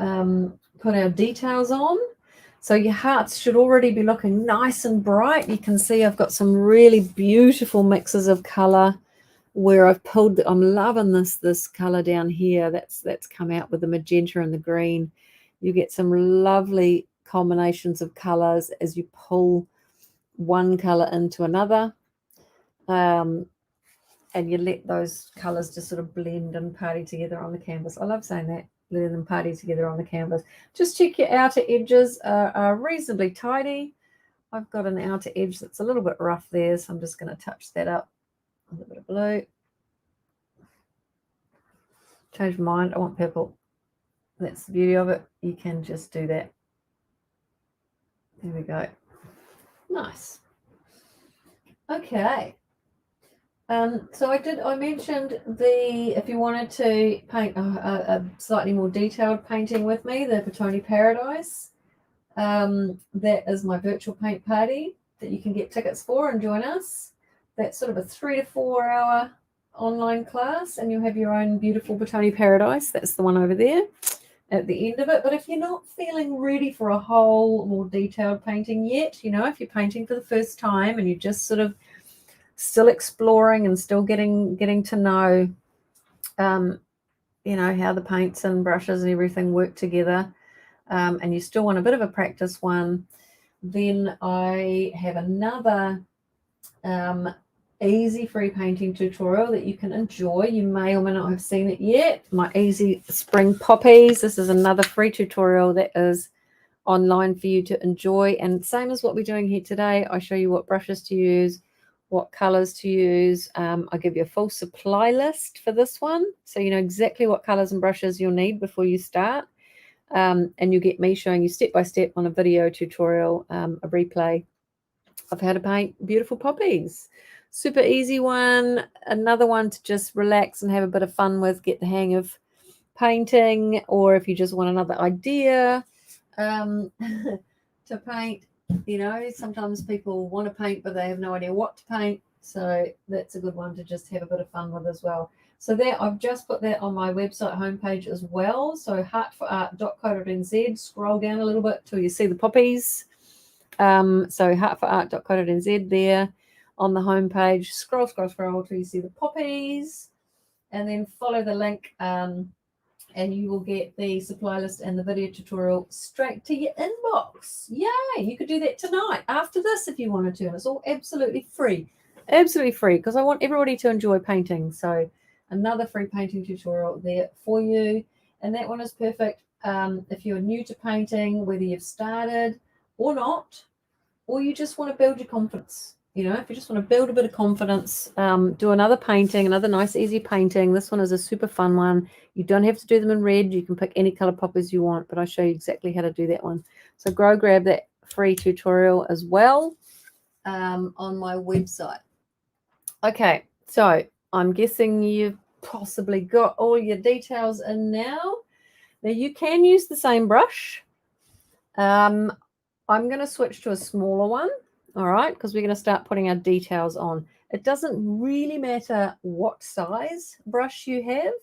put our details on. So your hearts should already be looking nice and bright. You can see I've got some really beautiful mixes of color where I've pulled. I'm loving this color down here that's come out with the magenta and the green. You get some lovely combinations of colors as you pull one color into another. And you let those colours just sort of blend and party together on the canvas. I love saying that, letting them party together on the canvas. Just check your outer edges are reasonably tidy. I've got an outer edge that's a little bit rough there, so I'm just going to touch that up with a bit of blue. Change my mind, I want purple. That's the beauty of it. You can just do that. There we go. Nice. Okay. So I mentioned if you wanted to paint a slightly more detailed painting with me, the Petone Paradise. That is my virtual paint party that you can get tickets for and join us. That's sort of a 3 to 4 hour online class, and you'll have your own beautiful Petone Paradise. That's the one over there at the end of it. But if you're not feeling ready for a whole more detailed painting yet, if you're painting for the first time and you're just sort of still exploring and still getting to know how the paints and brushes and everything work together, and you still want a bit of a practice one, then I have another easy free painting tutorial that you can enjoy. You may or may not have seen it yet. My easy spring poppies. This is another free tutorial that is online for you to enjoy, and same as what we're doing here today. I show you what brushes to use, what colors to use. I give you a full supply list for this one, so you know exactly what colors and brushes you'll need before you start. And you get me showing you step by step on a video tutorial, a replay of how to paint beautiful poppies. Super easy one. Another one to just relax and have a bit of fun with, get the hang of painting, or if you just want another idea to paint. Sometimes people want to paint but they have no idea what to paint, so that's a good one to just have a bit of fun with as well. So there, I've just put that on my website homepage as well. So heartforart.co.nz. Scroll down a little bit till you see the poppies. So heartforart.co.nz there on the homepage. Scroll till you see the poppies, and then follow the link, and you will get the supply list and the video tutorial straight to your inbox. Yay! You could do that tonight after this if you wanted to, and it's all absolutely free. Absolutely free, because I want everybody to enjoy painting. So another free painting tutorial there for you, and that one is perfect if you're new to painting, whether you've started or not, or you just want to build your confidence. If you just want to build a bit of confidence, do another painting, another nice easy painting. This one is a super fun one. You don't have to do them in red. You can pick any color poppies you want, but I'll show you exactly how to do that one. So grab that free tutorial as well on my website. Okay, so I'm guessing you've possibly got all your details in now. Now you can use the same brush. I'm going to switch to a smaller one. All right, because we're going to start putting our details on. It doesn't really matter what size brush you have.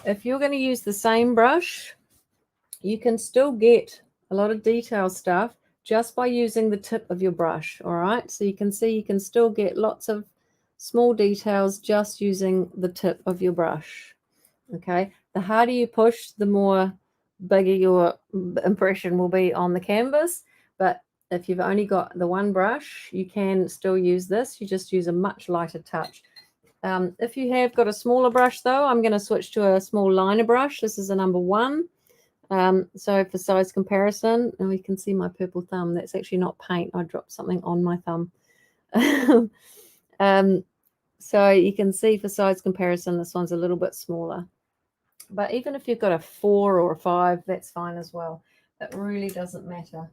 If you're going to use the same brush, you can still get a lot of detail stuff just by using the tip of your brush. All right, so you can see you can still get lots of small details just using the tip of your brush. Okay, the harder you push, the more bigger your impression will be on the canvas. But if you've only got the one brush, you can still use this. You just use a much lighter touch. If you have got a smaller brush, though, I'm going to switch to a small liner brush. This is a number 1. So for size comparison, and we can see my purple thumb. That's actually not paint. I dropped something on my thumb. So you can see for size comparison, this one's a little bit smaller. But even if you've got a 4 or a 5, that's fine as well. That really doesn't matter.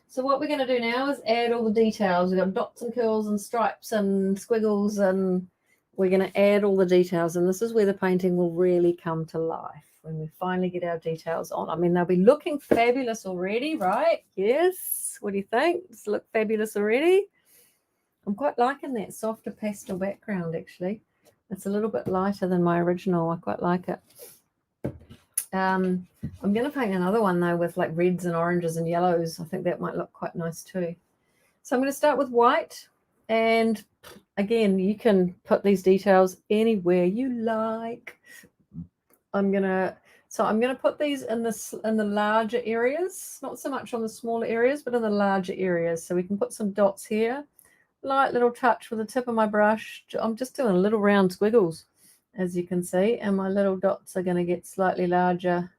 So what we're going to do now is add all the details. We've got dots and curls and stripes and squiggles, and we're going to add all the details. And this is where the painting will really come to life, when we finally get our details on. I mean, they'll be looking fabulous already, right? Yes. What do you think? Does it look fabulous already? I'm quite liking that softer pastel background, actually. It's a little bit lighter than my original. I quite like it. I'm going to paint another one, though, with like reds and oranges and yellows. I think that might look quite nice too. So I'm going to start with white. And again, you can put these details anywhere you like. I'm going to put these in the larger areas, not so much on the smaller areas, but in the larger areas. So we can put some dots here. Light little touch with the tip of my brush. I'm just doing little round squiggles, as you can see, and my little dots are going to get slightly larger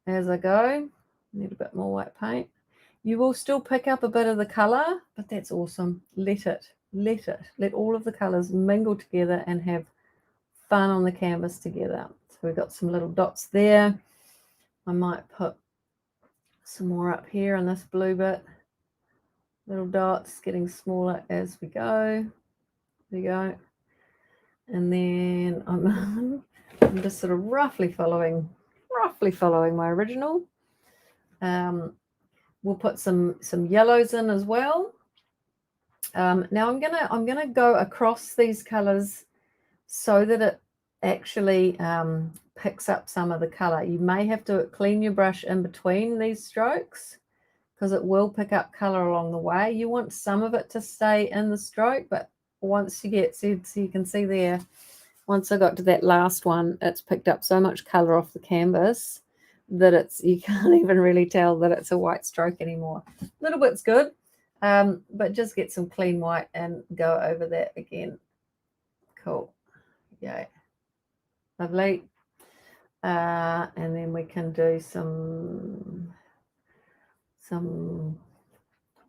as I go. Need a bit more white paint. You will still pick up a bit of the color, but that's awesome. Let all of the colors mingle together and have fun on the canvas together. So we've got some little dots there. I might put some more up here in this blue bit. Little dots getting smaller as we go. There you go. And then I'm just sort of roughly following my original. We'll put some yellows in as well. Now I'm gonna go across these colors so that it actually picks up some of the color. You may have to clean your brush in between these strokes because it will pick up color along the way. You want some of it to stay in the stroke, but once you get, so you can see there, once I got to that last one, it's picked up so much color off the canvas that you can't even really tell that it's a white stroke anymore. A little bit's good, but just get some clean white and go over that again. Cool. Yay. Lovely. And then we can do some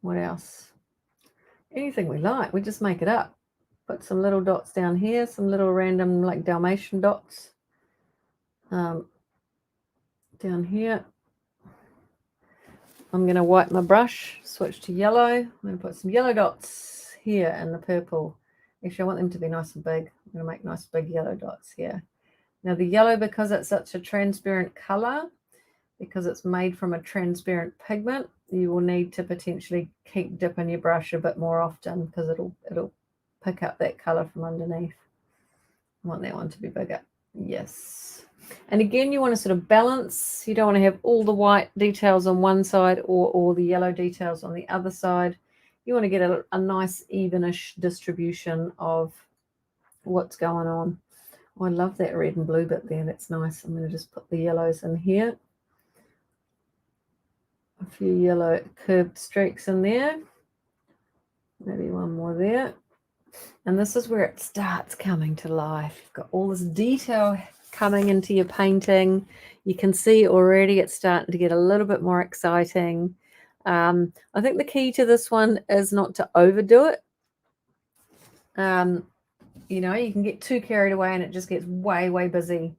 what else? Anything we like. We just make it up. Put some little dots down here, some little random like Dalmatian dots down here. I'm going to wipe my brush, switch to yellow. I'm going to put some yellow dots here in the purple. Actually, I want them to be nice and big. I'm going to make nice big yellow dots here. Now the yellow, because it's such a transparent color, because it's made from a transparent pigment, you will need to potentially keep dipping your brush a bit more often because it'll pick up that color from underneath. I want that one to be bigger. Yes. And again, you want to sort of balance. You don't want to have all the white details on one side or all the yellow details on the other side. You want to get a nice evenish distribution of what's going on. Oh, I love that red and blue bit there. That's nice. I'm going to just put the yellows in here. A few yellow curved streaks in there. Maybe one more there. And this is where it starts coming to life. You've got all this detail coming into your painting. You can see already it's starting to get a little bit more exciting. I think the key to this one is not to overdo it. You know, you can get too carried away and it just gets way, way busy.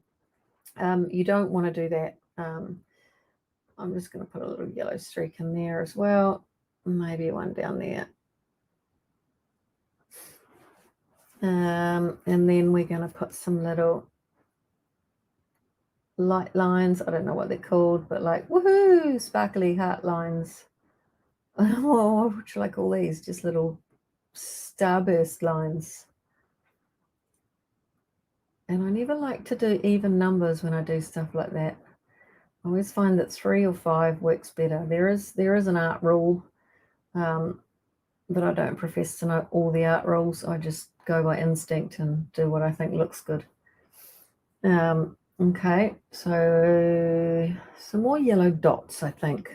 You don't want to do that. I'm just going to put a little yellow streak in there as well. Maybe one down there. And then we're going to put some little light lines. I don't know what they're called, but like, woohoo, sparkly heart lines. What should I call these? Just little starburst lines. And I never like to do even numbers when I do stuff like that. I always find that 3 or 5 works better. There is an art rule, but I don't profess to know all the art rules. I just go by instinct and do what I think looks good. Okay, so some more yellow dots, I think.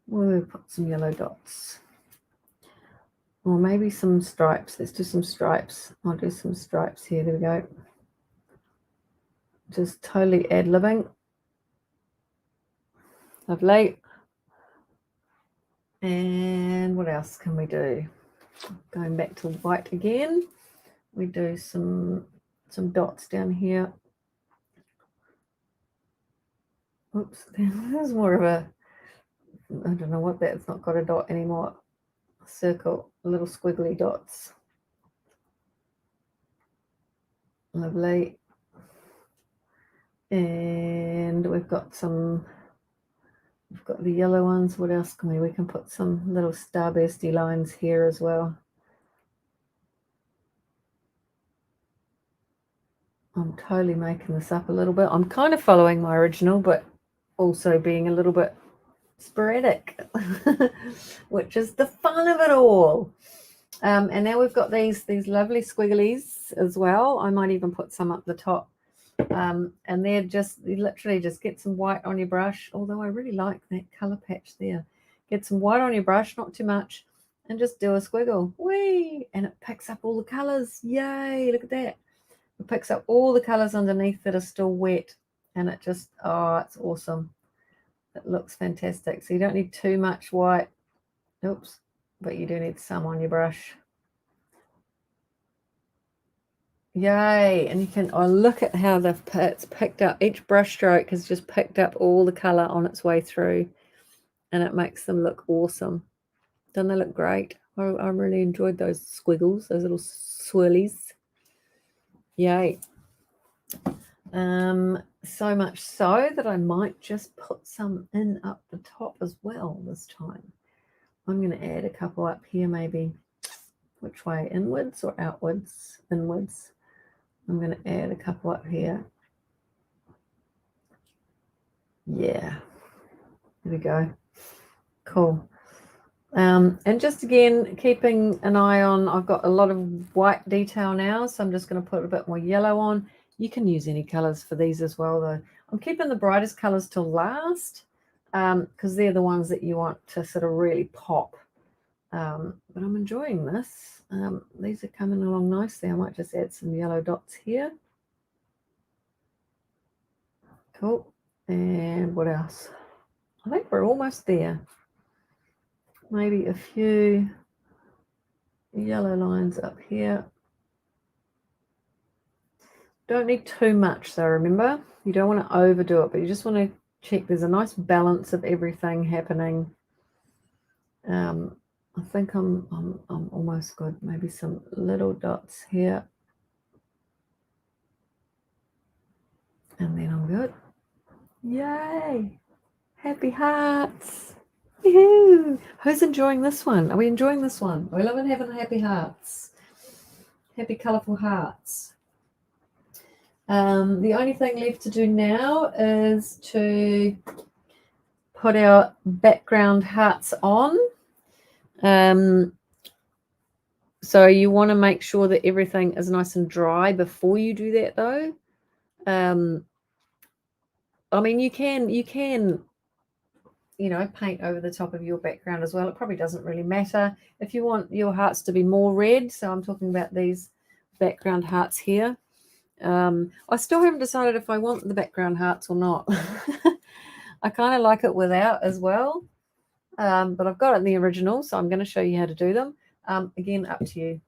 We'll put some yellow dots. Or maybe some stripes. Let's do some stripes. I'll do some stripes here. There we go. Just totally ad-libbing. Lovely. And what else can we do? Going back to white again. We do some dots down here. Oops, there's more of a, I don't know what that, it's not got a dot anymore. Circle, little squiggly dots. Lovely. And we've got the yellow ones. What else can we can put some little starbursty lines here as well. I'm totally making this up a little bit. I'm kind of following my original, but also being a little bit sporadic, which is the fun of it all. And now we've got these lovely squigglies as well. I might even put some up the top. And you literally just get some white on your brush, although I really like that color patch there. Get some white on your brush, not too much, and just do a squiggle. Whee! And it picks up all the colors. Yay, look at that. It picks up all the colors underneath that are still wet, and it just, oh, it's awesome. It looks fantastic. So you don't need too much white. Oops, but you do need some on your brush. Yay. And you can, oh, look at how it's picked up. Each brush stroke has just picked up all the color on its way through, and it makes them look awesome. Don't they look great? I really enjoyed those squiggles, those little swirlies. Yay. So much so that I might just put some in up the top as well this time. I'm going to add a couple up here, maybe. Which way? Inwards or outwards? Inwards. I'm going to add a couple up here. Yeah. There we go. Cool. And just again, keeping an eye on, I've got a lot of white detail now, so I'm just going to put a bit more yellow on. You can use any colors for these as well, though. I'm keeping the brightest colors till last because they're the ones that you want to sort of really pop. But I'm enjoying this. These are coming along nicely. I might just add some yellow dots here. Cool. And what else? I think we're almost there. Maybe a few yellow lines up here. Don't need too much, though, remember? You don't want to overdo it, but you just want to check there's a nice balance of everything happening. I think I'm almost good. Maybe some little dots here. And then I'm good. Yay! Happy hearts! Woohoo! Who's enjoying this one? Are we enjoying this one? Are we loving having happy hearts? Happy colourful hearts. The only thing left to do now is to put our background hearts on. So you want to make sure that everything is nice and dry before you do that, though. I mean, you can, you know, paint over the top of your background as well. It probably doesn't really matter. If you want your hearts to be more red, so I'm talking about these background hearts here. I still haven't decided if I want the background hearts or not. I kind of like it without as well. But I've got it in the original, so I'm going to show you how to do them. Again, up to you.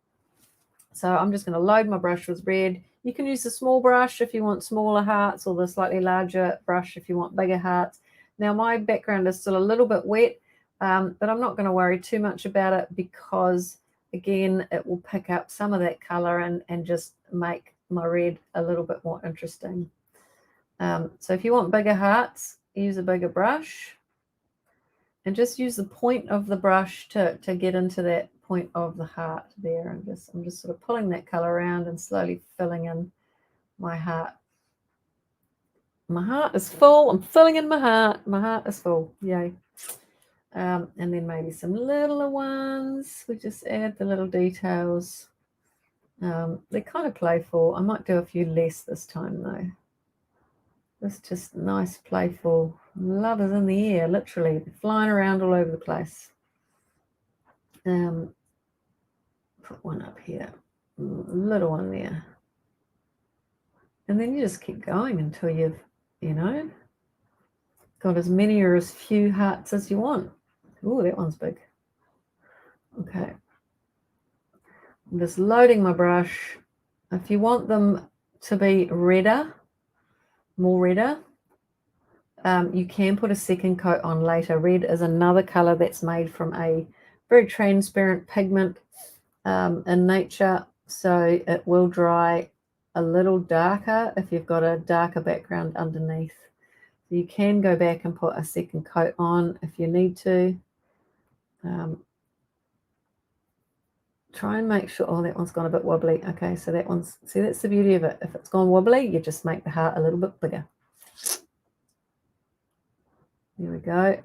So I'm just going to load my brush with red. You can use the small brush if you want smaller hearts, or the slightly larger brush if you want bigger hearts. Now my background is still a little bit wet, but I'm not going to worry too much about it because, again, it will pick up some of that color and just make my red a little bit more interesting. So if you want bigger hearts, use a bigger brush. And just use the point of the brush to get into that point of the heart there. And I'm just sort of pulling that color around and slowly filling in my heart. My heart is full. I'm filling in my heart. My heart is full. Yay. And then maybe some littler ones. We just add the little details. They're kind of playful. I might do a few less this time, though. It's just nice, playful. Love is in the air, literally. They're flying around all over the place. Put one up here. A little one there. And then you just keep going until you've, you know, got as many or as few hearts as you want. Oh, that one's big. Okay. I'm just loading my brush. If you want them to be redder, more redder, you can put a second coat on later. Red is another color that's made from a very transparent pigment in nature, so it will dry a little darker if you've got a darker background underneath. So you can go back and put a second coat on if you need to. Try and make sure, oh, that one's gone a bit wobbly. Okay, so that one's, see, that's the beauty of it. If it's gone wobbly, you just make the heart a little bit bigger. There we go.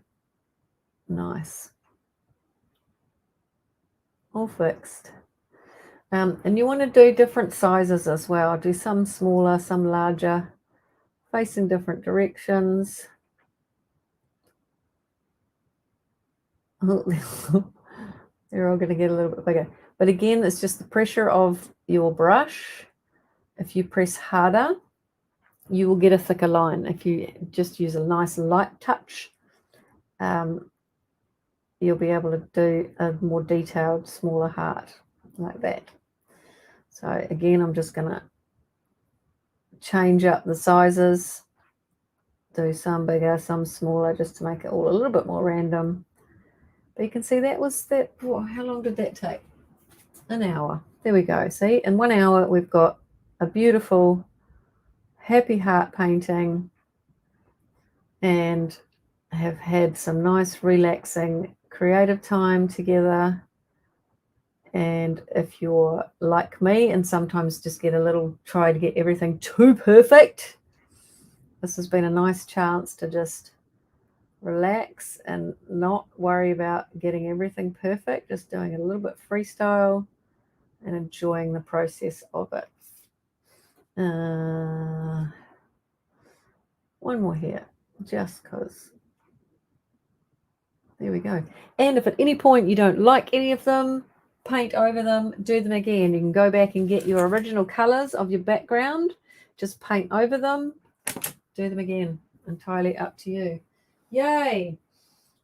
Nice. All fixed. And you want to do different sizes as well. Do some smaller, some larger, facing different directions. They're all going to get a little bit bigger. But again, it's just the pressure of your brush. If you press harder, you will get a thicker line. If you just use a nice light touch, you'll be able to do a more detailed, smaller heart like that. So again, I'm just going to change up the sizes, do some bigger, some smaller, just to make it all a little bit more random. But you can see that was that. How long did that take? An hour. There we go. See, in 1 hour we've got a beautiful happy heart painting and have had some nice relaxing creative time together. And if you're like me and sometimes just get a little try to get everything too perfect, this has been a nice chance to just relax and not worry about getting everything perfect, just doing a little bit freestyle and enjoying the process of it. One more here, just because. There we go. And if at any point you don't like any of them, paint over them, do them again. You can go back and get your original colors of your background, just paint over them, do them again. Entirely up to you. Yay!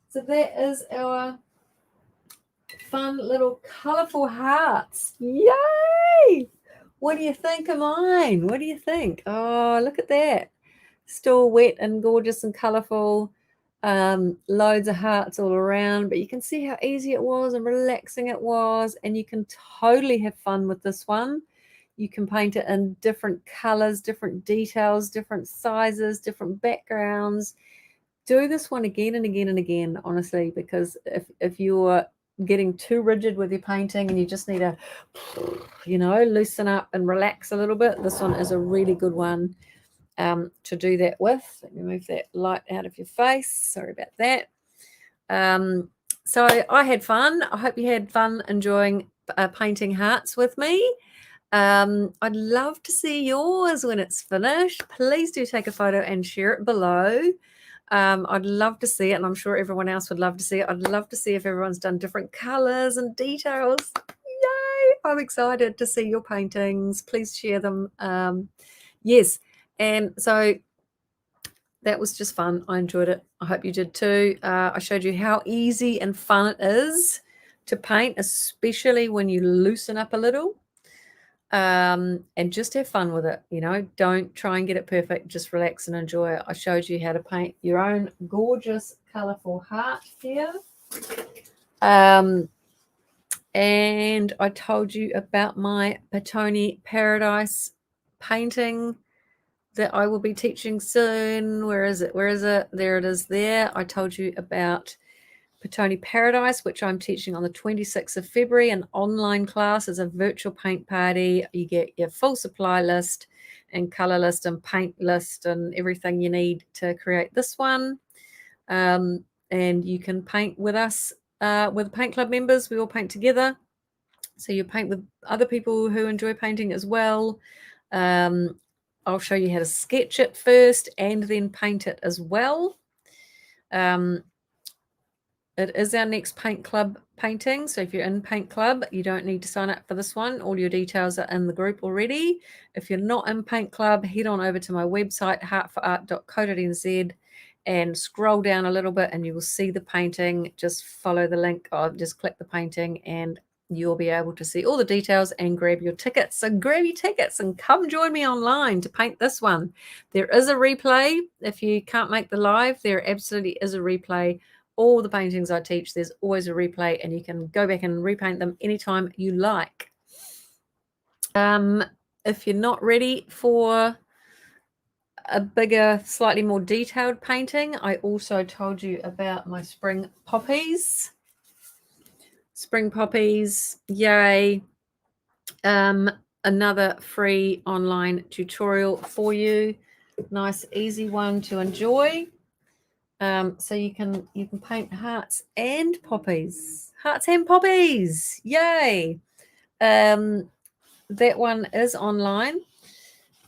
So that is our fun little colorful hearts. Yay! What do you think of mine? What do you think? Oh, look at that. Still wet and gorgeous and colorful. Loads of hearts all around, but you can see how easy it was and relaxing it was, and you can totally have fun with this one. You can paint it in different colors, different details, different sizes, different backgrounds. Do this one again and again and again, honestly, because if you're getting too rigid with your painting and you just need to, loosen up and relax a little bit, this one is a really good one to do that with. Let me move that light out of your face. Sorry about that. So I had fun. I hope you had fun enjoying painting hearts with me. I'd love to see yours when it's finished. Please do take a photo and share it below. I'd love to see it, and I'm sure everyone else would love to see it. I'd love to see if everyone's done different colors and details. Yay! I'm excited to see your paintings. Please share them. Yes. And so that was just fun. I enjoyed it. I hope you did too. I showed you how easy and fun it is to paint, especially when you loosen up a little, and just have fun with it. Don't try and get it perfect. Just relax and enjoy it. I showed you how to paint your own gorgeous, colorful heart here. And I told you about my Petone Paradise painting that I will be teaching soon. Where is it? There it is there. I told you about Petone Paradise, which I'm teaching on the 26th of February, an online class. Is a virtual paint party. You get your full supply list and color list and paint list and everything you need to create this one. And you can paint with us, with paint club members. We all paint together. So you paint with other people who enjoy painting as well. I'll show you how to sketch it first and then paint it as well. It is our next paint club painting. So if you're in paint club, you don't need to sign up for this one. All your details are in the group already. If you're not in paint club, head on over to my website, heartforart.co.nz, and scroll down a little bit and you will see the painting. Just follow the link, or just click the painting and you'll be able to see all the details and grab your tickets. So grab your tickets and come join me online to paint this one. There is a replay. If you can't make the live, there absolutely is a replay. All the paintings I teach, there's always a replay, and you can go back and repaint them anytime you like. If you're not ready for a bigger, slightly more detailed painting, I also told you about my spring poppies. Spring poppies, yay. Another free online tutorial for you. Nice, easy one to enjoy. So you can paint hearts and poppies. Hearts and poppies. Yay. That one is online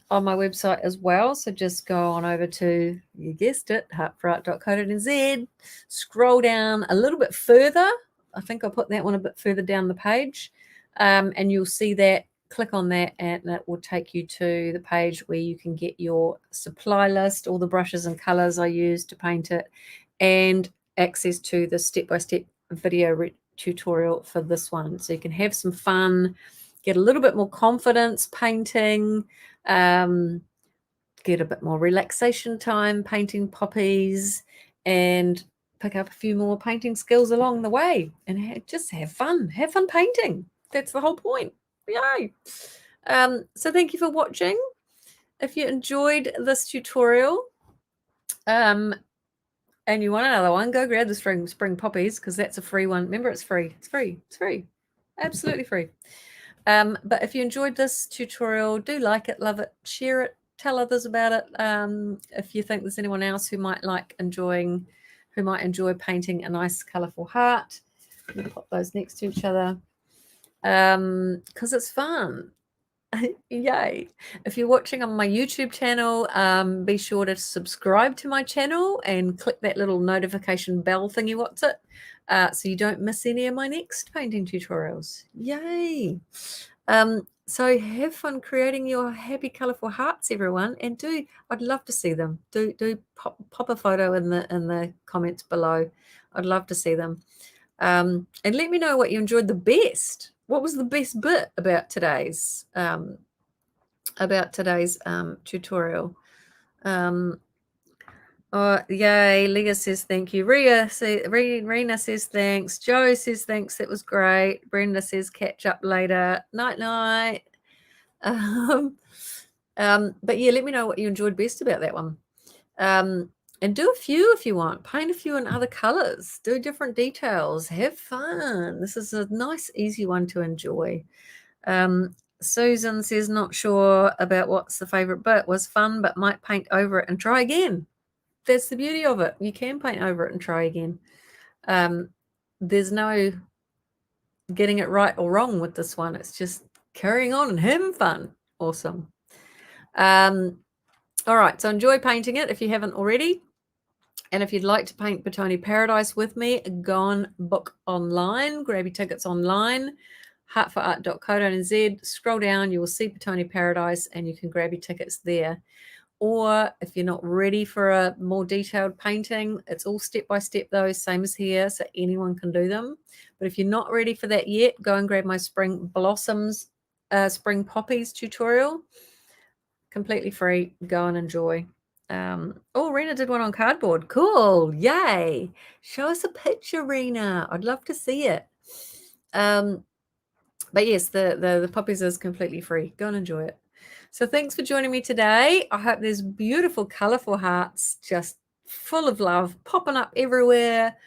on my website as well. So just go on over to, you guessed it, heartforart.co.nz. Scroll down a little bit further. I think I'll put that one a bit further down the page. And you'll see that. Click on that and it will take you to the page where you can get your supply list, all the brushes and colors I use to paint it, and access to the step-by-step video tutorial for this one. So you can have some fun, get a little bit more confidence painting, get a bit more relaxation time painting poppies, and pick up a few more painting skills along the way and just have fun painting. That's the whole point. Yay. So thank you for watching. If you enjoyed this tutorial, and you want another one, go grab the spring poppies, because that's a free one. Remember, it's free. It's free, absolutely free. But if you enjoyed this tutorial, do like it, love it, share it, tell others about it. If you think there's anyone else who might enjoy painting a nice colourful heart, I'm going to pop those next to each other, because it's fun. Yay. If you're watching on my YouTube channel, be sure to subscribe to my channel and click that little notification bell thingy, so you don't miss any of my next painting tutorials. Yay. So have fun creating your happy colourful hearts, everyone, and I'd love to see them. Do pop a photo in the comments below. I'd love to see them. And let me know what you enjoyed the best. What was the best bit about today's tutorial? Oh, yay. Leah says thank you. Rena says thanks. Joe says thanks. That was great. Brenda says catch up later. Night night. But yeah, let me know what you enjoyed best about that one. And do a few if you want. Paint a few in other colors. Do different details. Have fun. This is a nice, easy one to enjoy. Susan says not sure about what's the favorite bit. Was fun, but might paint over it and try again. That's the beauty of it. You can paint over it and try again. There's no getting it right or wrong with this one. It's just carrying on and having fun. Awesome. All right, so enjoy painting it if you haven't already. And if you'd like to paint Petone Paradise with me, go on book online, grab your tickets online, heartforart.co.nz, scroll down, you will see Petone Paradise and you can grab your tickets there. Or if you're not ready for a more detailed painting, it's all step-by-step though, same as here, so anyone can do them. But if you're not ready for that yet, go and grab my Spring Blossoms, Spring Poppies tutorial. Completely free. Go and enjoy. Oh, Rena did one on cardboard. Cool. Yay. Show us a picture, Rena. I'd love to see it. But yes, the poppies is completely free. Go and enjoy it. So thanks for joining me today. I hope there's beautiful, colorful hearts just full of love popping up everywhere,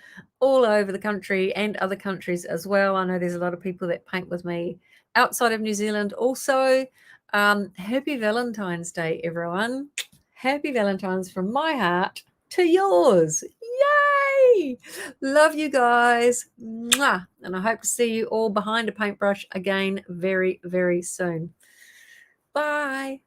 all over the country and other countries as well. I know there's a lot of people that paint with me outside of New Zealand also. Happy Valentine's Day, everyone. Happy Valentine's from my heart to yours. Yay! Love you guys. Mwah. And I hope to see you all behind a paintbrush again very, very soon. Bye.